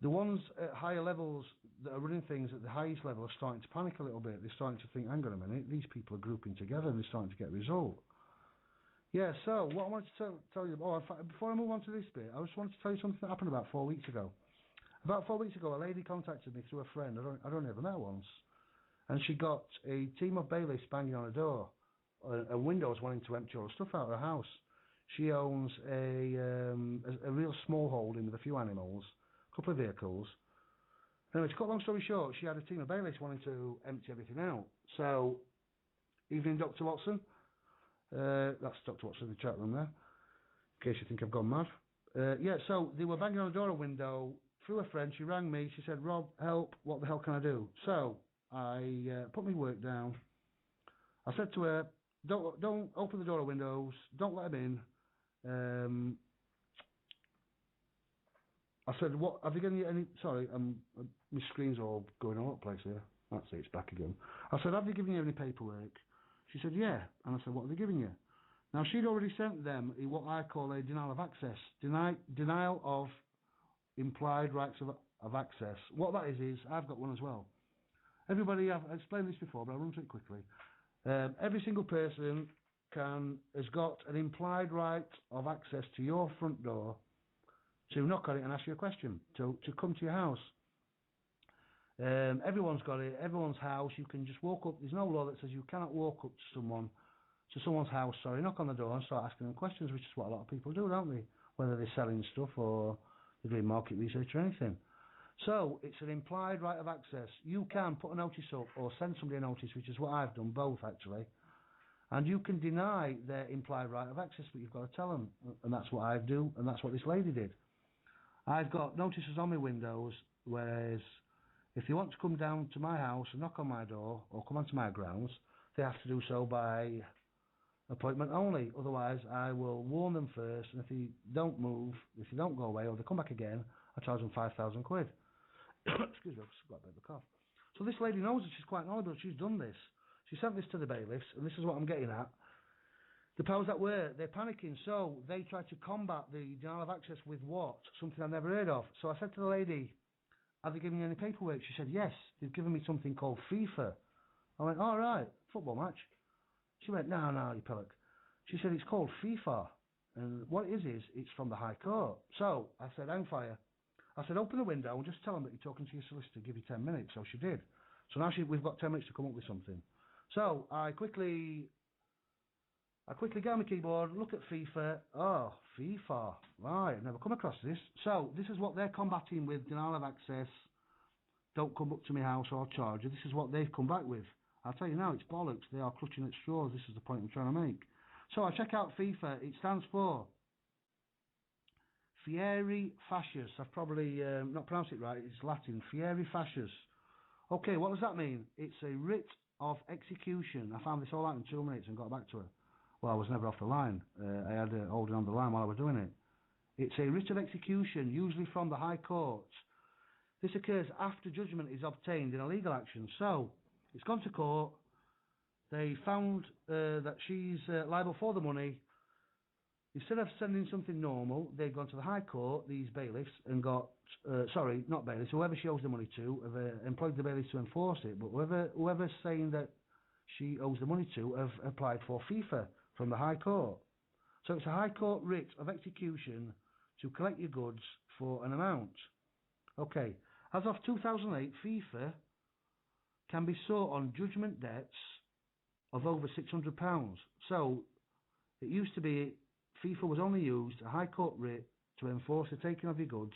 the ones at higher levels that are running things at the highest level are starting to panic a little bit. They're starting to think, hang on a minute, these people are grouping together and they're starting to get a result. Yeah, so what I wanted to tell you, in fact, before I move on to this bit, I just wanted to tell you something that happened about 4 weeks ago. About 4 weeks ago, a lady contacted me through a friend. I'd only ever met her once. And she got a team of bailiffs banging on her door and windows wanting to empty all the stuff out of her house. She owns a real small holding with a few animals, a couple of vehicles. Anyway, to cut a long story short, she had a team of bailiffs wanting to empty everything out. So, evening, Dr. Watson. That's Dr. Watson in the chat room there, in case you think I've gone mad. Yeah, so they were banging on the door, a window. Through a friend, she rang me. She said, Rob, help, what the hell can I do? So, I put my work down. I said to her, don't open the door or windows, don't let them in. I said, what, have they given you any, sorry, my screen's all going all over the place here. That's it, it's back again. I said, have they given you any paperwork? She said, yeah. And I said, what have they given you? Now, she'd already sent them what I call a denial of access. Denial of implied rights of access. What that is I've got one as well. Everybody, I've explained this before, but I'll run through it quickly. Every single person has got an implied right of access to your front door to knock on it and ask you a question, to come to your house. Everyone's got it, everyone's house. You can just walk up. There's no law that says you cannot walk up to someone's house, knock on the door and start asking them questions, which is what a lot of people do, don't they? Whether they're selling stuff or they're doing market research or anything. So, it's an implied right of access. You can put a notice up or send somebody a notice, which is what I've done, both actually. And you can deny their implied right of access, but you've got to tell them. And that's what I do, and that's what this lady did. I've got notices on my windows, whereas if they want to come down to my house and knock on my door or come onto my grounds, they have to do so by appointment only. Otherwise, I will warn them first, and if they don't move, if they don't go away or they come back again, I charge them £5,000. Excuse me, I've just got a bit of a cough. So this lady knows that she's quite knowledgeable. She's done this. She sent this to the bailiffs, and this is what I'm getting at. The powers that were, they're panicking, so they try to combat the denial of access with what? Something I've never heard of. So I said to the lady, have they given you any paperwork? She said, yes, they've given me something called FIFA. I went, all right, football match. She went, no, you pillock. She said, it's called FIFA. And what it is it's from the High Court. So I said, hang fire. I said, open the window and just tell them that you're talking to your solicitor, give you 10 minutes. So she did. So now we've got 10 minutes to come up with something. So I quickly get on my keyboard, look at FIFA. Oh, FIFA. Right, I've never come across this. So this is what they're combating with denial of access. Don't come up to my house or charge you. This is what they've come back with. I'll tell you now, it's bollocks. They are clutching at straws. This is the point I'm trying to make. So I check out FIFA. It stands for Fieri Fascius. I've probably not pronounced it right. It's Latin. Fieri Fascius. Okay, what does that mean? It's a writ of execution. I found this all out in 2 minutes and got back to her. Well, I was never off the line. I had her holding on the line while I was doing it. It's a writ of execution, usually from the High Court. This occurs after judgment is obtained in a legal action. So, it's gone to court. They found that she's liable for the money. Instead of sending something normal, they've gone to the High Court, these bailiffs, and got, sorry, not bailiffs, whoever she owes the money to, have employed the bailiffs to enforce it, but whoever's saying that she owes the money to have applied for FIFA from the High Court. So it's a High Court writ of execution to collect your goods for an amount. Okay, as of 2008, FIFA can be sought on judgment debts of over £600. So it used to be FIFA was only used, a High Court writ, to enforce the taking of your goods.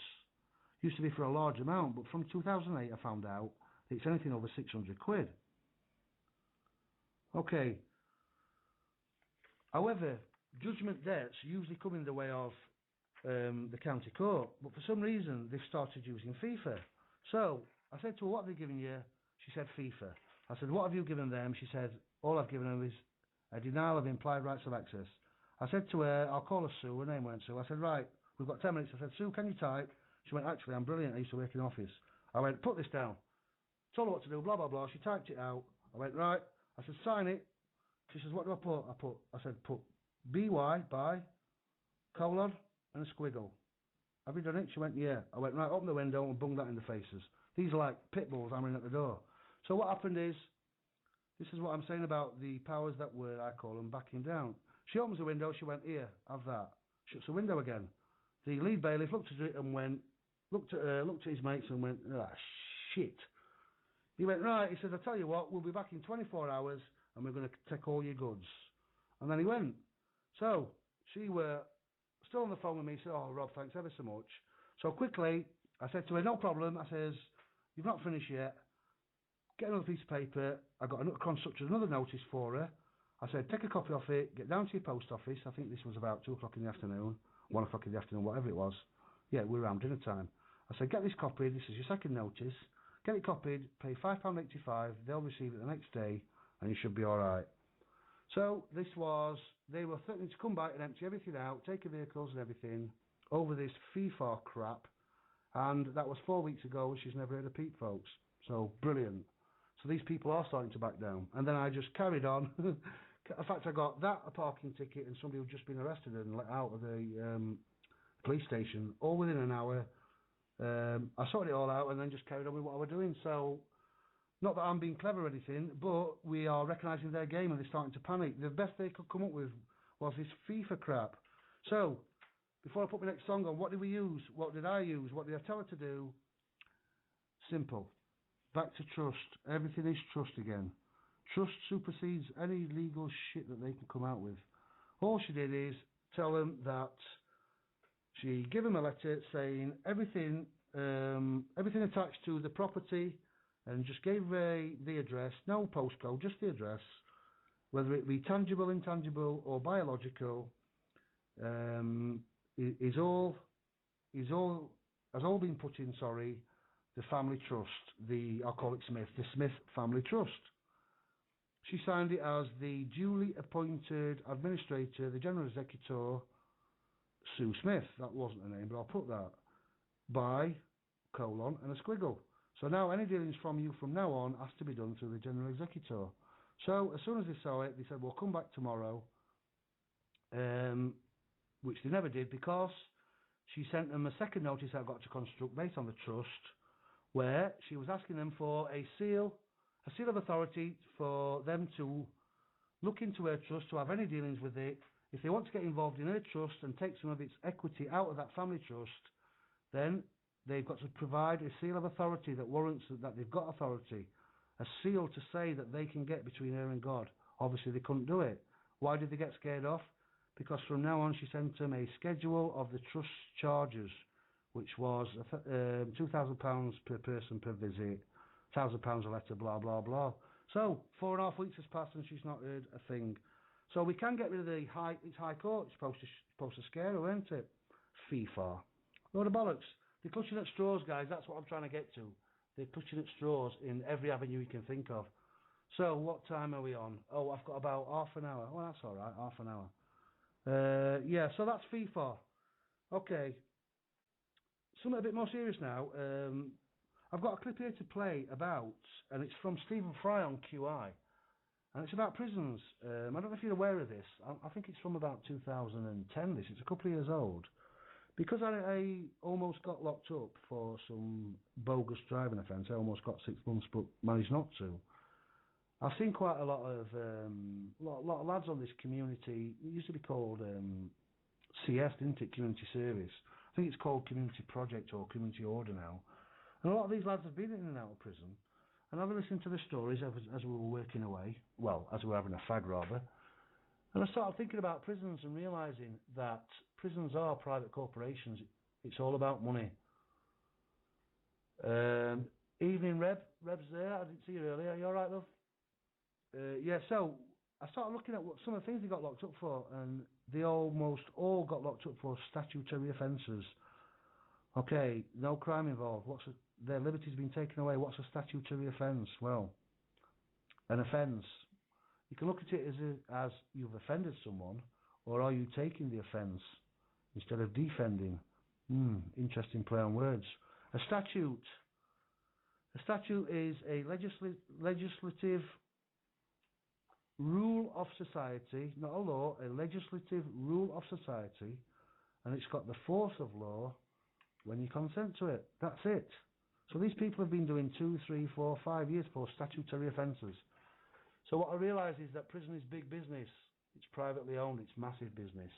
Used to be for a large amount, but from 2008 I found out it's anything over £600. Okay. However, judgment debts usually come in the way of the county court. But for some reason, they've started using FIFA. So I said to her, what have they given you? She said FIFA. I said, what have you given them? She said, all I've given them is a denial of implied rights of access. I said to her, I'll call her Sue. Her name weren't Sue. I said, right, we've got 10 minutes. I said, Sue, can you type? She went, actually, I'm brilliant. I used to work in office. I went, put this down. Told her what to do, blah, blah, blah. She typed it out. I went, right. I said, sign it. She says, what do I put? I said, put BY, by, colon, and a squiggle. Have you done it? She went, yeah. I went, right, open the window and bung that in the faces. These are like pit bulls hammering at the door. So what happened is, this is what I'm saying about the powers that were, I call them, backing down. She opens the window, she went, here, have that. Shuts the window again. The lead bailiff looked at it and went, looked at his mates and went, ah, shit. He went, right, he said, I'll tell you what, we'll be back in 24 hours and we're going to take all your goods. And then he went. So, she were still on the phone with me, said, oh, Rob, thanks ever so much. So quickly, I said to her, no problem. I says, you've not finished yet. Get another piece of paper. I got constructed another notice for her. I said, take a copy of it, get down to your post office. I think this was about 2 o'clock in the afternoon, 1 o'clock in the afternoon, whatever it was. Yeah, we were around dinner time. I said, get this copied. This is your second notice. Get it copied, pay £5.85. They'll receive it the next day, and you should be all right. So this was, they were threatening to come back and empty everything out, take your vehicles and everything, over this FIFA crap. And that was 4 weeks ago, and she's never heard a peep, folks. So, brilliant. So these people are starting to back down. And then I just carried on. In fact, I got that, a parking ticket, and somebody who'd just been arrested and let out of the police station, all within an hour. I sorted it all out and then just carried on with what I was doing. So, not that I'm being clever or anything, but we are recognising their game and they're starting to panic. The best they could come up with was this FIFA crap. So, before I put my next song on, what did we use? What did I use? What did I tell her to do? Simple. Back to trust. Everything is trust again. Trust supersedes any legal shit that they can come out with. All she did is tell them that she gave them a letter saying everything attached to the property, and just gave the address, no postcode, just the address, whether it be tangible, intangible, or biological, has all been put in, the family trust, I'll call it Smith, the Smith Family Trust. She signed it as the duly appointed administrator, the general executor, Sue Smith. That wasn't her name, but I'll put that. By, colon, and a squiggle. So now any dealings from you from now on has to be done through the general executor. So as soon as they saw it, they said, we'll come back tomorrow, which they never did, because she sent them a second notice I've got to construct based on the trust, where she was asking them for a seal of authority for them to look into her trust, to have any dealings with it. If they want to get involved in her trust and take some of its equity out of that family trust, then they've got to provide a seal of authority that warrants that they've got authority. A seal to say that they can get between her and God. Obviously they couldn't do it. Why did they get scared off? Because from now on she sent them a schedule of the trust charges, which was £2,000 per person per visit, £1,000 a letter, blah, blah, blah. So, 4.5 weeks has passed and she's not heard a thing. So we can get rid of it's High Court. It's supposed to scare her, isn't it? FIFA. Load of bollocks. They're clutching at straws, guys. That's what I'm trying to get to. They're clutching at straws in every avenue you can think of. So, what time are we on? Oh, I've got about half an hour. Well, that's all right, half an hour. Yeah, so that's FIFA. Okay. Something a bit more serious now. I've got a clip here to play about, and it's from Stephen Fry on QI, and it's about prisons. I don't know if you're aware of this. I think it's from about 2010, it's a couple of years old. Because I almost got locked up for some bogus driving offence, I almost got 6 months, but managed not to. I've seen quite a lot of lads on this community. It used to be called CS, didn't it? Community Service. I think it's called Community Project or Community Order now. And a lot of these lads have been in and out of prison. And I've listened to the stories as we were working away. Well, as we were having a fag, rather. And I started thinking about prisons and realising that prisons are private corporations. It's all about money. Evening, Reb. Reb's there. I didn't see you earlier. Are you all right, love? Yeah, so I started looking at what some of the things they got locked up for, and they almost all got locked up for statutory offences. Okay, no crime involved. Their liberty's been taken away. What's a statutory offence? Well, an offence. You can look at it as you've offended someone, or are you taking the offence instead of defending? Interesting play on words. A statute. A statute is a legislative rule of society, not a law, a legislative rule of society, and it's got the force of law when you consent to it. That's it. So these people have been doing 2, 3, 4, 5 years for statutory offences. So what I realise is that prison is big business. It's privately owned. It's massive business.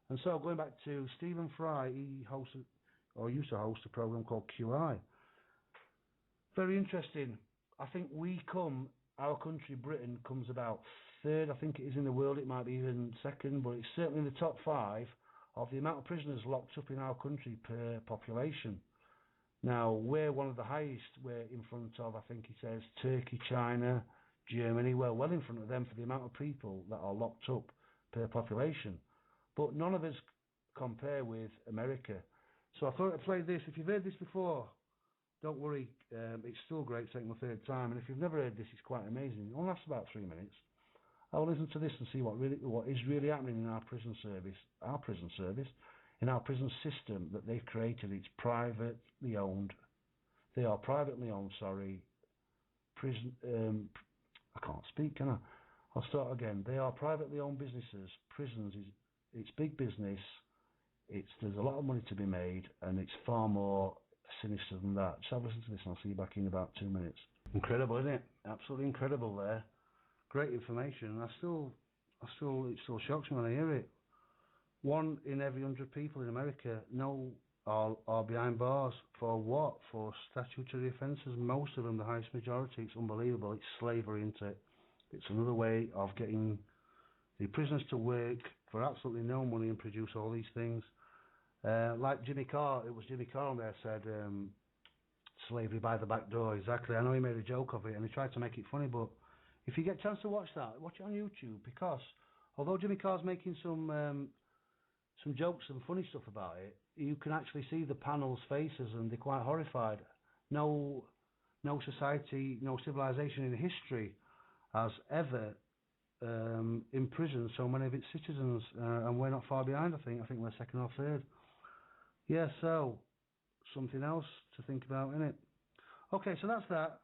And so going back to Stephen Fry, he used to host a programme called QI. Very interesting. I think our country, Britain, comes about third, I think it is in the world. It might be even second, but it's certainly in the top 5 of the amount of prisoners locked up in our country per population. Now, we're one of the highest. We're in front of, I think he says, Turkey, China, Germany. Well in front of them for the amount of people that are locked up per population. But none of us compare with America. So I thought I'd play this. If you've heard this before, don't worry. It's still great, second or third time. And if you've never heard this, it's quite amazing. It only lasts about 3 minutes. I'll listen to this and see what is really happening in our prison service, in our prison system that they've created. It's privately owned. They are privately owned, prison. I can't speak, can I? I'll start again. They are privately owned businesses. Prisons it's big business. There's a lot of money to be made, and it's far more sinister than that. Just have a listen to this, and I'll see you back in about 2 minutes. Incredible, isn't it? Absolutely incredible there. Great information. It still shocks me when I hear it. 1 in every 100 people in America are behind bars for what? For statutory offences. Most of them, the highest majority. It's unbelievable. It's slavery, isn't it? It's another way of getting the prisoners to work for absolutely no money and produce all these things. Like Jimmy Carr, it was Jimmy Carr on there said, slavery by the back door. Exactly. I know he made a joke of it and he tried to make it funny, but if you get a chance to watch that, watch it on YouTube, because although Jimmy Carr's making some jokes and funny stuff about it, you can actually see the panel's faces and they're quite horrified. No society, no civilization in history has ever imprisoned so many of its citizens, and we're not far behind. I think we're second or third. Yeah, so something else to think about, innit? Okay, so that's that.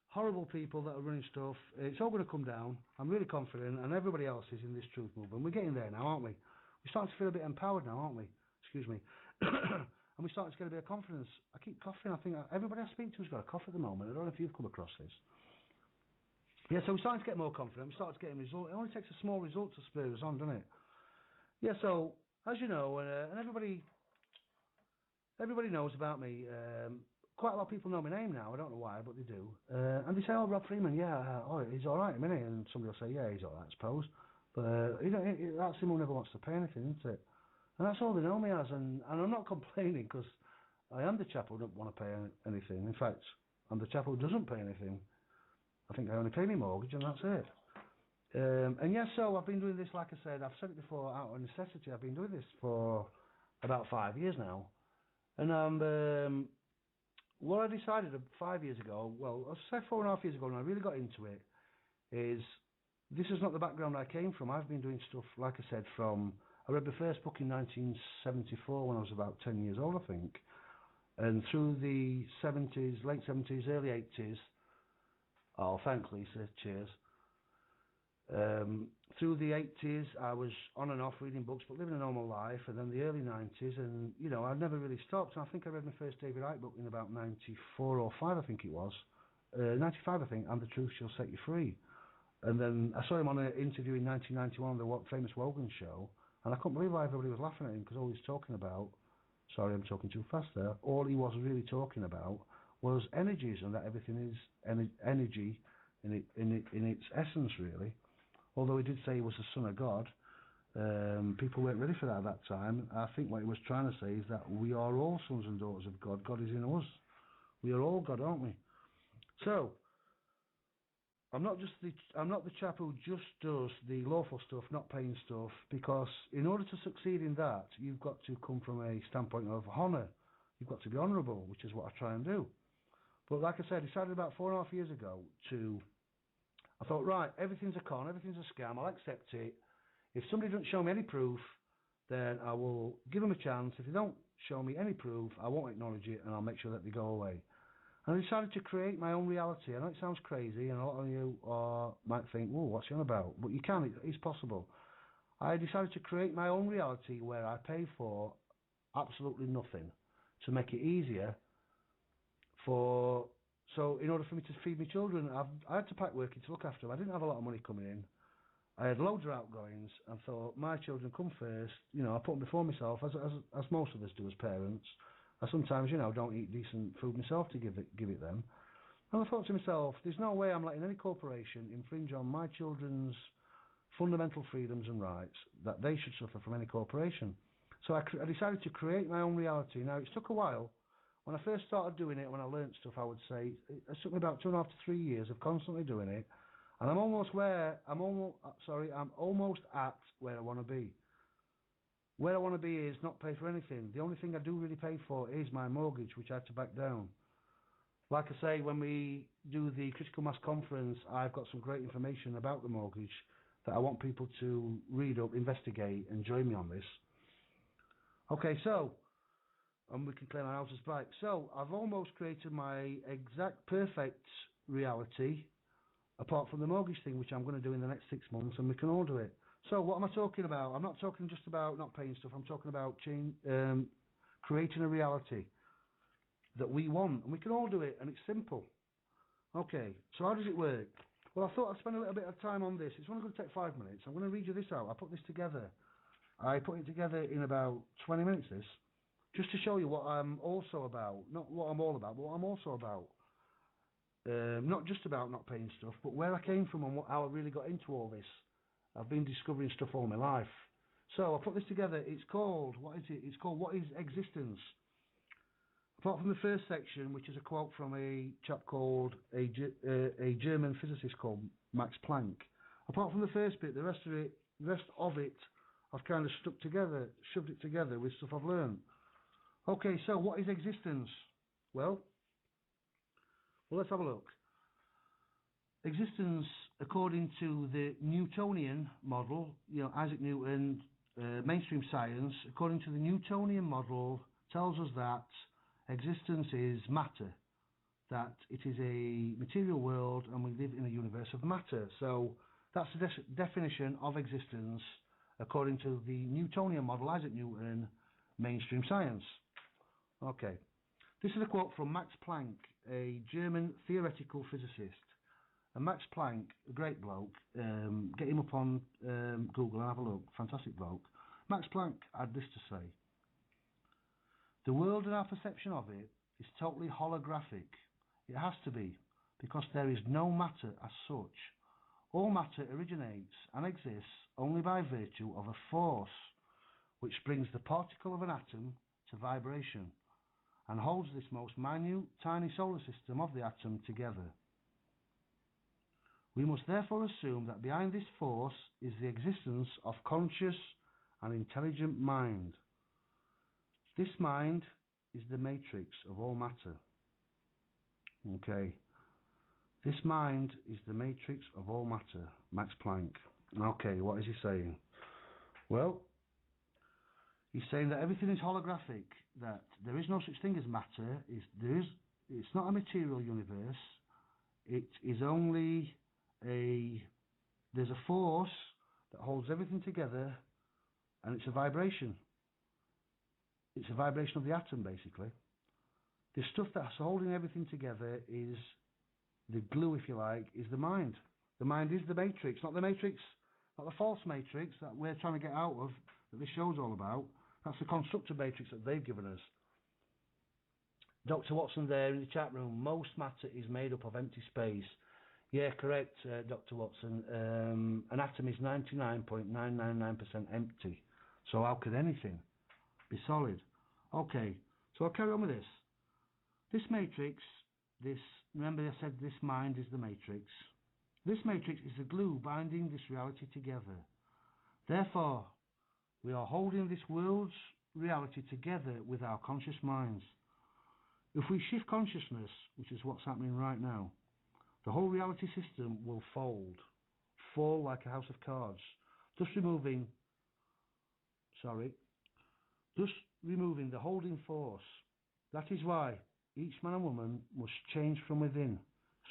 Horrible people that are running stuff. It's all going to come down. I'm really confident, and everybody else is in this truth movement. We're getting there now, aren't we? We're starting to feel a bit empowered now, aren't we? Excuse me. And we're starting to get a bit of confidence. I keep coughing. I think everybody I speak to has got a cough at the moment. I don't know if you've come across this. Yeah, so we're starting to get more confident. We're starting to get a result. It only takes a small result to spur us on, doesn't it? Yeah, so, as you know, and everybody knows about me. Quite a lot of people know my name now. I don't know why, but they do. And they say, oh, Rob Freeman, yeah, he's all right, isn't he? And somebody will say, yeah, he's all right, I suppose. But, that's him who never wants to pay anything, isn't it? And that's all they know me as. And I'm not complaining, because I am the chap who doesn't want to pay anything. In fact, I'm the chap who doesn't pay anything. I think I only pay my mortgage, and that's it. And yes, so I've been doing this, like I said, I've said it before, out of necessity. I've been doing this for about 5 years now. And what I decided 5 years ago, well, I said 4.5 years ago, and I really got into it, is this is not the background I came from. I've been doing stuff, like I said, I read the first book in 1974 when I was about 10 years old, I think. And through the 70s, late 70s, early 80s, oh, thanks, Lisa, cheers. Through the 80s, I was on and off reading books, but living a normal life, and then the early 90s, and, I never really stopped. And I think I read my first David Icke book in about 94 or 5, I think it was. 95, I think, And the Truth Shall Set You Free. And then I saw him on an interview in 1991 on the famous Wogan show, and I couldn't believe why everybody was laughing at him, because all he was talking about, sorry, I'm talking too fast there, all he was really talking about was energies, and that everything is energy in its essence, really. Although he did say he was the Son of God, people weren't ready for that at that time. I think what he was trying to say is that we are all sons and daughters of God. God is in us. We are all God, aren't we? So, I'm not the chap who just does the lawful stuff, not paying stuff, because in order to succeed in that, you've got to come from a standpoint of honour. You've got to be honourable, which is what I try and do. But like I said, I decided about 4.5 years ago I thought, right, everything's a con, everything's a scam, I'll accept it. If somebody doesn't show me any proof, then I will give them a chance. If they don't show me any proof, I won't acknowledge it, and I'll make sure that they go away. And I decided to create my own reality. I know it sounds crazy, and a lot of you might think, whoa, what's he on about? But you can, it's possible. I decided to create my own reality where I pay for absolutely nothing to make it easier so in order for me to feed my children, I had to pack working to look after them. I didn't have a lot of money coming in. I had loads of outgoings and thought, my children come first. You know, I put them before myself, as most of us do as parents. I sometimes, don't eat decent food myself to give it them. And I thought to myself, there's no way I'm letting any corporation infringe on my children's fundamental freedoms and rights that they should suffer from any corporation. So I decided to create my own reality. Now, it took a while. When I first started doing it, when I learnt stuff, I would say, it took me about 2.5 to 3 years of constantly doing it. And I'm almost at where I want to be. Where I want to be is not pay for anything. The only thing I do really pay for is my mortgage, which I had to back down. Like I say, when we do the Critical Mass Conference, I've got some great information about the mortgage that I want people to read up, investigate, and join me on this. Okay, and we can claim our houses back. So, I've almost created my exact perfect reality, apart from the mortgage thing, which I'm going to do in the next 6 months, and we can all do it. So, what am I talking about? I'm not talking just about not paying stuff. I'm talking about creating a reality that we want, and we can all do it, and it's simple. Okay, so how does it work? Well, I thought I'd spend a little bit of time on this. It's only going to take 5 minutes. I'm going to read you this out. I put this together. I put it together in about 20 minutes, just to show you what I'm also about. Not what I'm all about, but what I'm also about. Not just about not paying stuff, but where I came from and how I really got into all this. I've been discovering stuff all my life. So I put this together. It's called, what is it? It's called What is Existence? Apart from the first section, which is a quote from a chap called, a German physicist called Max Planck. Apart from the first bit, the rest of it, I've kind of shoved it together with stuff I've learned. Okay, so what is existence? Well, let's have a look. Existence, according to the Newtonian model, Isaac Newton, mainstream science, according to the Newtonian model, tells us that existence is matter, that it is a material world and we live in a universe of matter. So that's the definition of existence according to the Newtonian model, Isaac Newton, mainstream science. Okay, this is a quote from Max Planck, a German theoretical physicist. And Max Planck, a great bloke, get him up on Google and have a look, fantastic bloke. Max Planck had this to say: the world and our perception of it is totally holographic. It has to be, because there is no matter as such. All matter originates and exists only by virtue of a force which brings the particle of an atom to vibration and holds this most minute, tiny solar system of the atom together. We must therefore assume that behind this force is the existence of conscious and intelligent mind. This mind is the matrix of all matter. Okay. This mind is the matrix of all matter. Max Planck. Okay, what is he saying? Well, he's saying that everything is holographic, that there is no such thing as matter. It's not a material universe. It is only there's a force that holds everything together, and it's a vibration. It's a vibration of the atom, basically. The stuff that's holding everything together is the glue, if you like, is the mind. The mind is the matrix, not the false matrix that we're trying to get out of, that this show's all about. That's the constructor matrix that they've given us. Dr. Watson there in the chat room, most matter is made up of empty space. Yeah, correct, Dr. Watson. An atom is 99.999% empty. So how could anything be solid? Okay, so I'll carry on with this. This matrix, remember I said this mind is the matrix. This matrix is the glue binding this reality together. Therefore, we are holding this world's reality together with our conscious minds. If we shift consciousness, which is what's happening right now, the whole reality system will fall like a house of cards, thus removing the holding force. That is why each man and woman must change from within,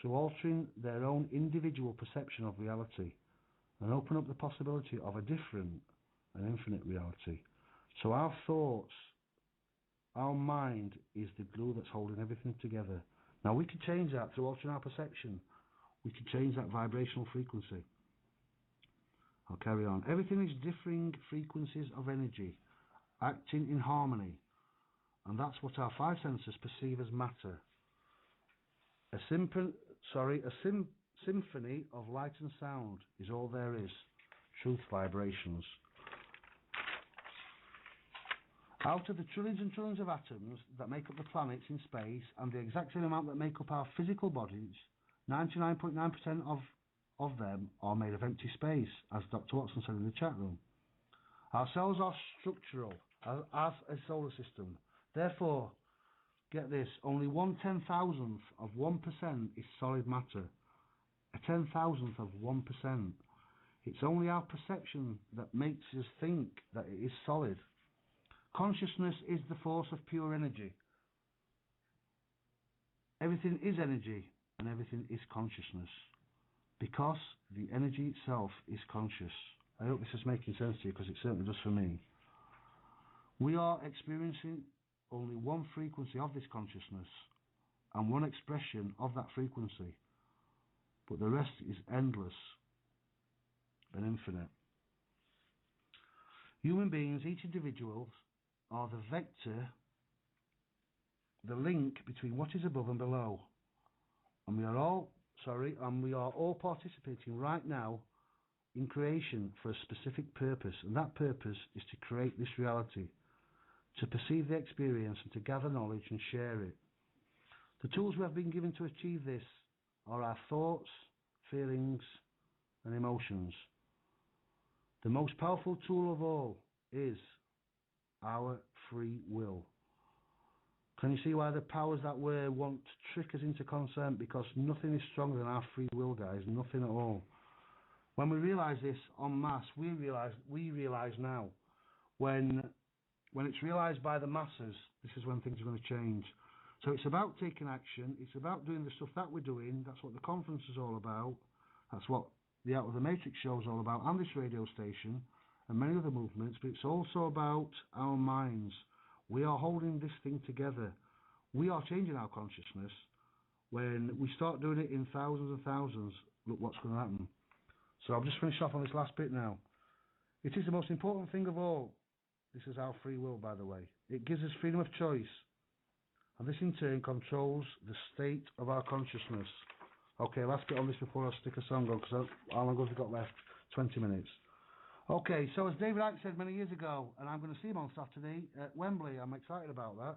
through altering their own individual perception of reality, and open up the possibility of a different and infinite reality. So our thoughts, our mind is the glue that's holding everything together. Now we can change that through altering our perception. We can change that vibrational frequency. I'll carry on. Everything is differing frequencies of energy, acting in harmony, and that's what our five senses perceive as matter. A symphony of light and sound is all there is. Truth vibrations. Out of the trillions and trillions of atoms that make up the planets in space, and the exact same amount that make up our physical bodies, 99.9% of them are made of empty space, as Dr. Watson said in the chat room. Our cells are structural, as a solar system. Therefore, get this, only 1/10,000th of 1% is solid matter. A 10,000th of 1%. It's only our perception that makes us think that it is solid. Consciousness is the force of pure energy. Everything is energy, and everything is consciousness, because the energy itself is conscious. I hope this is making sense to you, because it certainly does for me. We are experiencing only one frequency of this consciousness, and one expression of that frequency, but the rest is endless and infinite. Human beings, each individual, are the vector, the link between what is above and below. And we are all participating right now in creation for a specific purpose, and that purpose is to create this reality, to perceive the experience and to gather knowledge and share it. The tools we have been given to achieve this are our thoughts, feelings and emotions. The most powerful tool of all is our free will. Can you see why the powers that were want to trick us into consent? Because nothing is stronger than our free will, guys. Nothing at all. When we realise this en masse, we realise now. When it's realised by the masses, this is when things are going to change. So it's about taking action. It's about doing the stuff that we're doing. That's what the conference is all about. That's what the Out of the Matrix show is all about, and this radio station, and many other movements. But it's also about our minds. We are holding this thing together. We are changing our consciousness. When we start doing it in thousands and thousands, look what's going to happen. So I'll just finish off on this last bit now. It is the most important thing of all. This is our free will, by the way. It gives us freedom of choice. And this in turn controls the state of our consciousness. Okay, last bit on this before I stick a song on, because how long have we got left? 20 minutes. Okay, so as David Icke said many years ago, and I'm going to see him on Saturday at Wembley. I'm excited about that.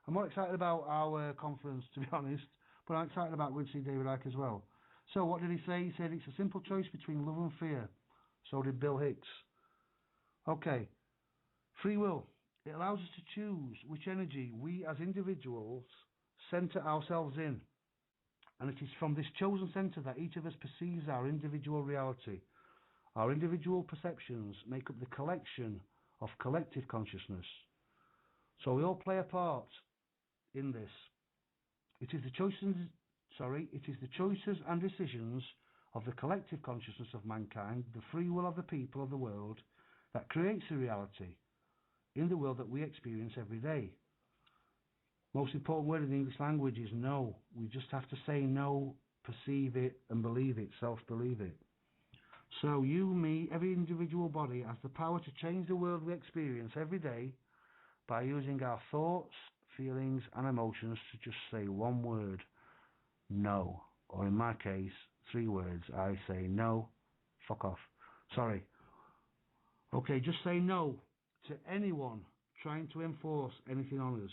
I'm more excited about our conference, to be honest, but I'm excited about going to see David Icke as well. So what did he say? He said it's a simple choice between love and fear. So did Bill Hicks. Okay, free will. It allows us to choose which energy we as individuals center ourselves in. And it is from this chosen center that each of us perceives our individual reality. Our individual perceptions make up the collection of collective consciousness. So we all play a part in this. It is the choices and decisions of the collective consciousness of mankind, the free will of the people of the world, that creates the reality in the world that we experience every day. Most important word in the English language is no. We just have to say no, perceive it and believe it, self-believe it. So you, me, every individual body has the power to change the world we experience every day by using our thoughts, feelings and emotions to just say one word, no. Or in my case, 3 words. I say no, fuck off. Sorry. Okay, just say no to anyone trying to enforce anything on us,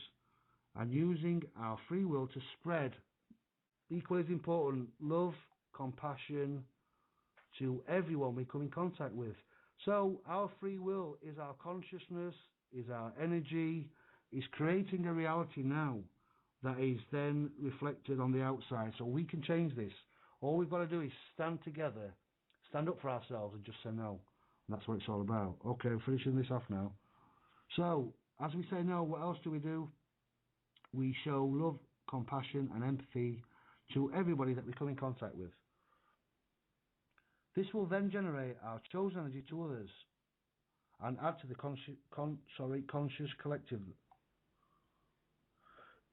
and using our free will to spread, equally as important, love, compassion, to everyone we come in contact with. So our free will is our consciousness, is our energy, is creating a reality now that is then reflected on the outside. So we can change this. All we've got to do is stand together, stand up for ourselves and just say no. And that's what it's all about. Okay, I'm finishing this off now. So, as we say no, what else do? We show love, compassion and empathy to everybody that we come in contact with. This will then generate our chosen energy to others and add to the conscious collective.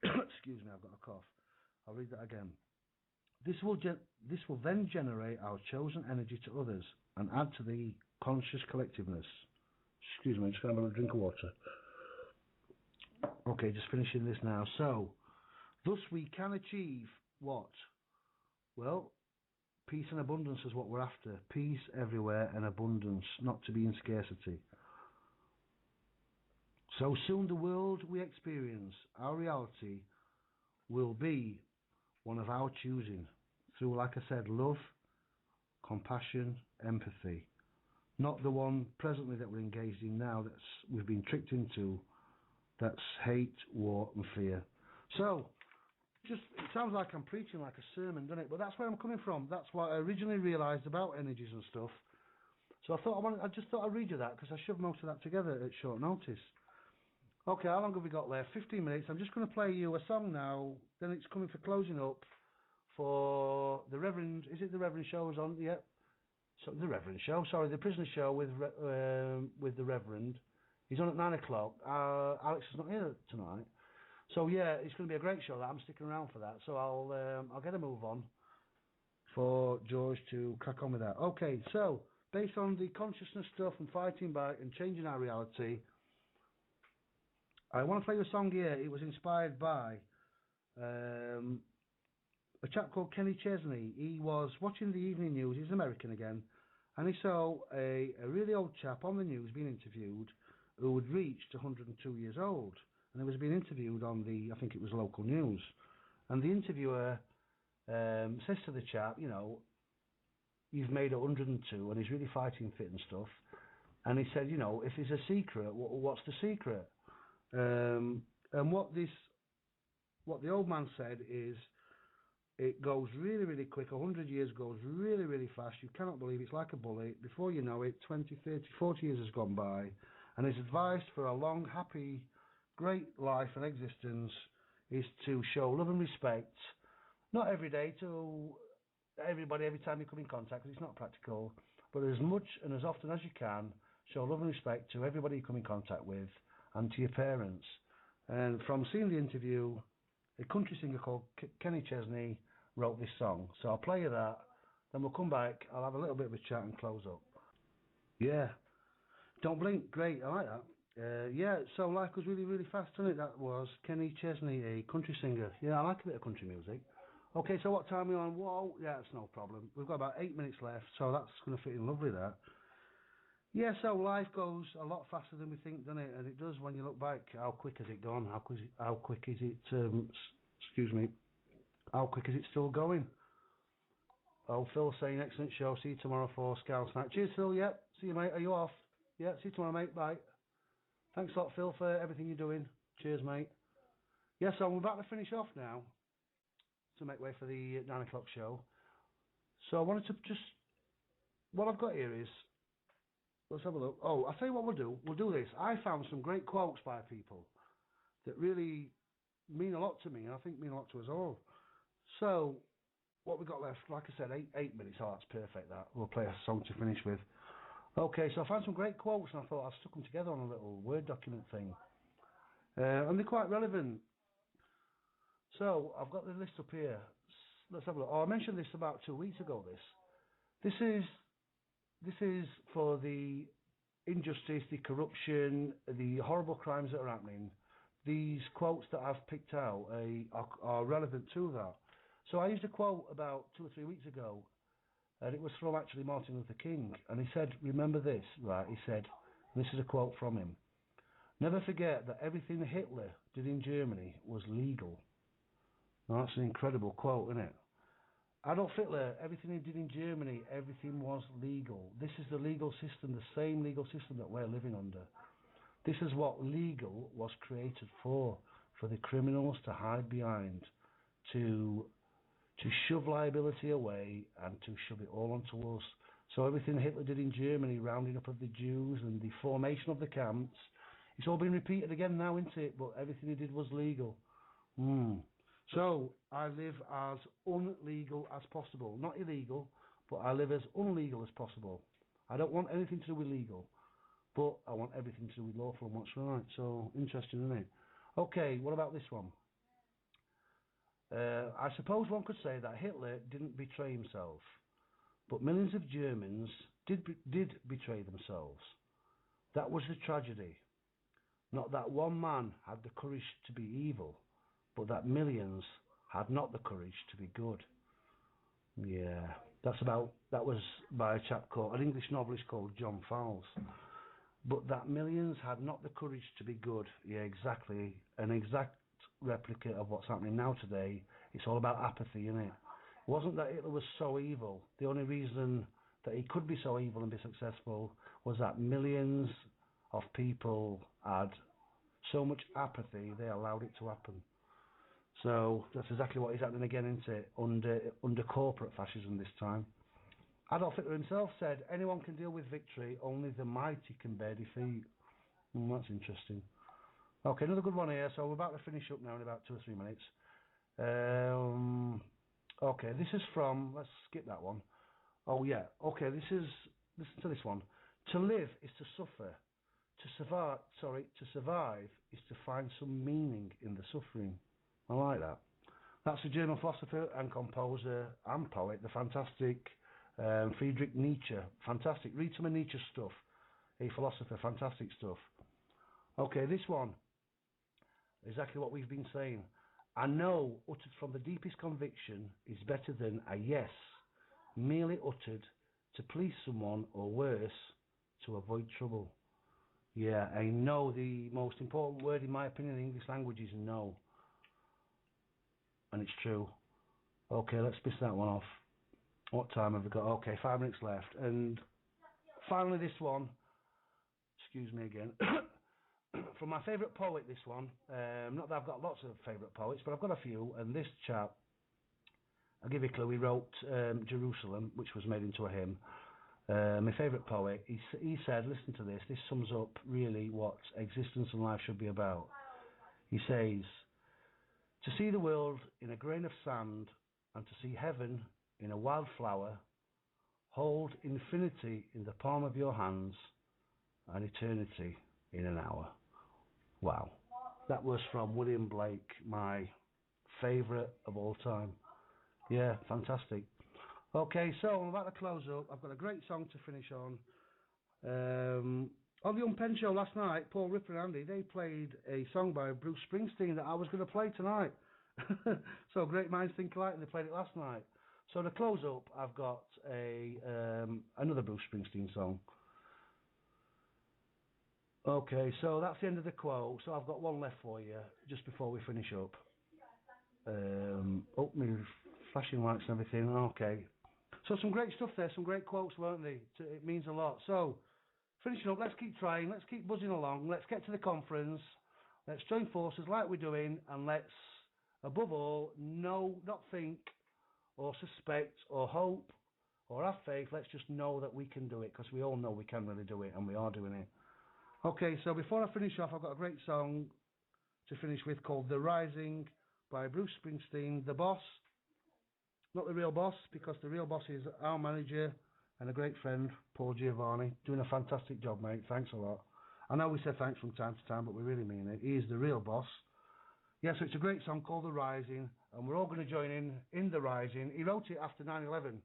Excuse me, I've got a cough. I'll read that again. This will then generate our chosen energy to others and add to the conscious collectiveness. Excuse me, I'm just going to have a drink of water. Okay, just finishing this now. So, thus we can achieve what? Well, peace and abundance is what we're after. Peace everywhere and abundance, not to be in scarcity. So soon the world we experience, our reality, will be one of our choosing through, like I said, love, compassion, empathy. Not the one presently that we're engaged in now that we've been tricked into, that's hate, war and fear. So, it sounds like I'm preaching like a sermon, doesn't it? But that's where I'm coming from. That's what I originally realised about energies and stuff. So I just thought I'd read you that, because I shoved most of that together at short notice. Okay, how long have we got left? 15 minutes. I'm just going to play you a song now. Then it's coming for closing up for the Reverend. Is it the Reverend show is on? Yep. So the Reverend show. Sorry, the Prisoner show with the Reverend. He's on at 9 o'clock. Alex is not here tonight. So yeah, it's going to be a great show. That I'm sticking around for that. So I'll get a move on for George to crack on with that. Okay, so based on the consciousness stuff and fighting back and changing our reality, I want to play you a song here. It was inspired by a chap called Kenny Chesney. He was watching the evening news. He's American again, and he saw a really old chap on the news being interviewed who had reached 102 years old, and he was being interviewed on the, I think it was local news, and the interviewer says to the chap, you know, you've made 102, and he's really fighting fit and stuff, and he said, you know, if it's a secret, what's the secret? And what the old man said is, it goes really, really quick. 100 years goes really, really fast. You cannot believe it's like a bullet. Before you know it, 20, 30, 40 years has gone by. And his advice for a long, happy, great life and existence is to show love and respect, not every day to everybody, every time you come in contact, because it's not practical, but as much and as often as you can, show love and respect to everybody you come in contact with and to your parents. And from seeing the interview, a country singer called Kenny Chesney wrote this song. So I'll play you that, then we'll come back, I'll have a little bit of a chat and close up. Yeah. Don't blink, great, I like that. Yeah, so life goes really, really fast, doesn't it? That was Kenny Chesney, a country singer. Yeah, I like a bit of country music. Okay, so what time are we on? Whoa, yeah, that's no problem. We've got about 8 minutes left, so that's going to fit in lovely, that. Yeah, so life goes a lot faster than we think, doesn't it? And it does when you look back. How quick has it gone? How quick is it? How quick is it still going? Oh, Phil saying excellent show. See you tomorrow for Scout Snack. Cheers, Phil. Yep. See you, mate. Are you off? Yeah. See you tomorrow, mate. Bye. Thanks a lot, Phil, for everything you're doing. Cheers, mate. Yeah, so we're about to finish off now to make way for the 9 o'clock show. So I wanted to just, what I've got here is, let's have a look. Oh, I'll tell you what we'll do. We'll do this. I found some great quotes by people that really mean a lot to me, and I think mean a lot to us all. So, what we got left, like I said, 8 minutes. Oh, that's perfect, that. We'll play a song to finish with. Okay, so I found some great quotes, and I thought I'd stuck them together on a little Word document thing. And they're quite relevant. So, I've got the list up here. Let's have a look. Oh, I mentioned this about 2 weeks ago, This is for the injustice, the corruption, the horrible crimes that are happening. These quotes that I've picked out are relevant to that. So I used a quote about 2 or 3 weeks ago, and it was from actually Martin Luther King, and he said, remember this, right? He said, this is a quote from him, never forget that everything Hitler did in Germany was legal. Now, that's an incredible quote, isn't it? Adolf Hitler, everything he did in Germany, everything was legal. This is the legal system, the same legal system that we're living under. This is what legal was created for the criminals to hide behind, to shove liability away and to shove it all onto us. So everything Hitler did in Germany, rounding up of the Jews and the formation of the camps, it's all been repeated again now, isn't it? But everything he did was legal. So I live as unlegal as possible. Not illegal, but I live as unlegal as possible. I don't want anything to do with legal, but I want everything to do with lawful and what's right. So, interesting, isn't it? Okay, what about this one? I suppose one could say that Hitler didn't betray himself, but millions of Germans did betray themselves. That was the tragedy. Not that one man had the courage to be evil, but that millions had not the courage to be good. Yeah, that was by a chap called, an English novelist called John Fowles. But that millions had not the courage to be good. Yeah, exactly. An exact replica of what's happening now today. It's all about apathy, isn't it? It wasn't that Hitler was so evil. The only reason that he could be so evil and be successful was that millions of people had so much apathy, they allowed it to happen. So that's exactly what is happening again, isn't it? Under corporate fascism this time. Adolf Hitler himself said, anyone can deal with victory, only the mighty can bear defeat. That's interesting. Okay, another good one here. So we're about to finish up now in about 2 or 3 minutes. Okay, this is from, let's skip that one. Oh yeah, okay, listen to this one. To live is to suffer. To survive is to find some meaning in the suffering. I like that. That's the German philosopher and composer and poet, the fantastic Friedrich Nietzsche. Fantastic. Read some of Nietzsche's stuff. A philosopher, fantastic stuff. Okay, this one. Exactly what we've been saying. I know, uttered from the deepest conviction, is better than a yes, merely uttered to please someone, or worse, to avoid trouble. Yeah, I know. The most important word, in my opinion, in the English language is no. And it's true. Okay, let's miss that one off. What time have we got? Okay, 5 minutes left. And finally this one, excuse me again, from my favourite poet, this one. Not that I've got lots of favourite poets, but I've got a few. And this chap, I'll give you a clue, he wrote Jerusalem, which was made into a hymn. My favourite poet, he said, listen to this, this sums up really what existence and life should be about. He says, to see the world in a grain of sand and to see heaven in a wildflower, hold infinity in the palm of your hands and eternity in an hour. Wow. That was from William Blake, my favourite of all time. Yeah, fantastic. Okay, so I'm about to close up. I've got a great song to finish on. On the Unpen show last night, Paul Ripper and Andy, they played a song by Bruce Springsteen that I was going to play tonight. So great minds think alike, and they played it last night. So to close up, I've got another Bruce Springsteen song. Okay, so that's the end of the quote. So I've got one left for you just before we finish up. My flashing lights and everything. Okay. So some great stuff there, some great quotes, weren't they? It means a lot. So, finishing up, let's keep trying, let's keep buzzing along, let's get to the conference, let's join forces like we're doing, and let's, above all, not think, or suspect, or hope, or have faith, let's just know that we can do it, because we all know we can really do it, and we are doing it. Okay, so before I finish off, I've got a great song to finish with called The Rising by Bruce Springsteen, the boss. Not the real boss, because the real boss is our manager and a great friend, Paul Giovanni, doing a fantastic job, mate. Thanks a lot. I know we said thanks from time to time, but we really mean it. He is the real boss. Yeah, so it's a great song called The Rising, and we're all going to join in The Rising. He wrote it after 9/11,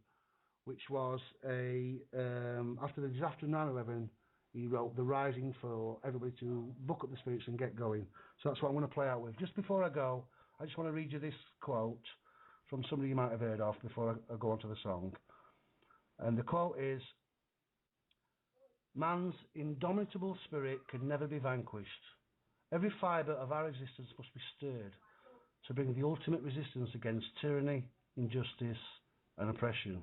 which was after the disaster of 9/11, he wrote The Rising for everybody to book up the spirits and get going. So that's what I'm going to play out with. Just before I go, I just want to read you this quote from somebody you might have heard of before I go on to the song. And the quote is, man's indomitable spirit can never be vanquished. Every fibre of our existence must be stirred to bring the ultimate resistance against tyranny, injustice, and oppression,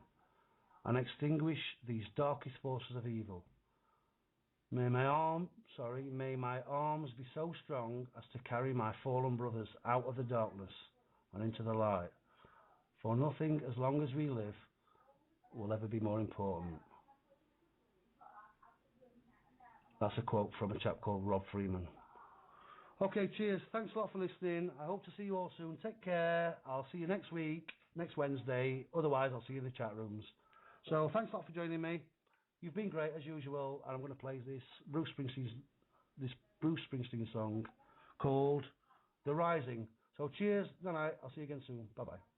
and extinguish these darkest forces of evil. May my arms be so strong as to carry my fallen brothers out of the darkness and into the light, for nothing as long as we live will ever be more important. That's a quote from a chap called Rob Freeman. Okay, cheers. Thanks a lot for listening. I hope to see you all soon. Take care. I'll see you next week, next Wednesday. Otherwise, I'll see you in the chat rooms. So thanks a lot for joining me. You've been great as usual, and I'm going to play this Bruce Springsteen song called The Rising. So cheers. Good night. I'll see you again soon. Bye-bye.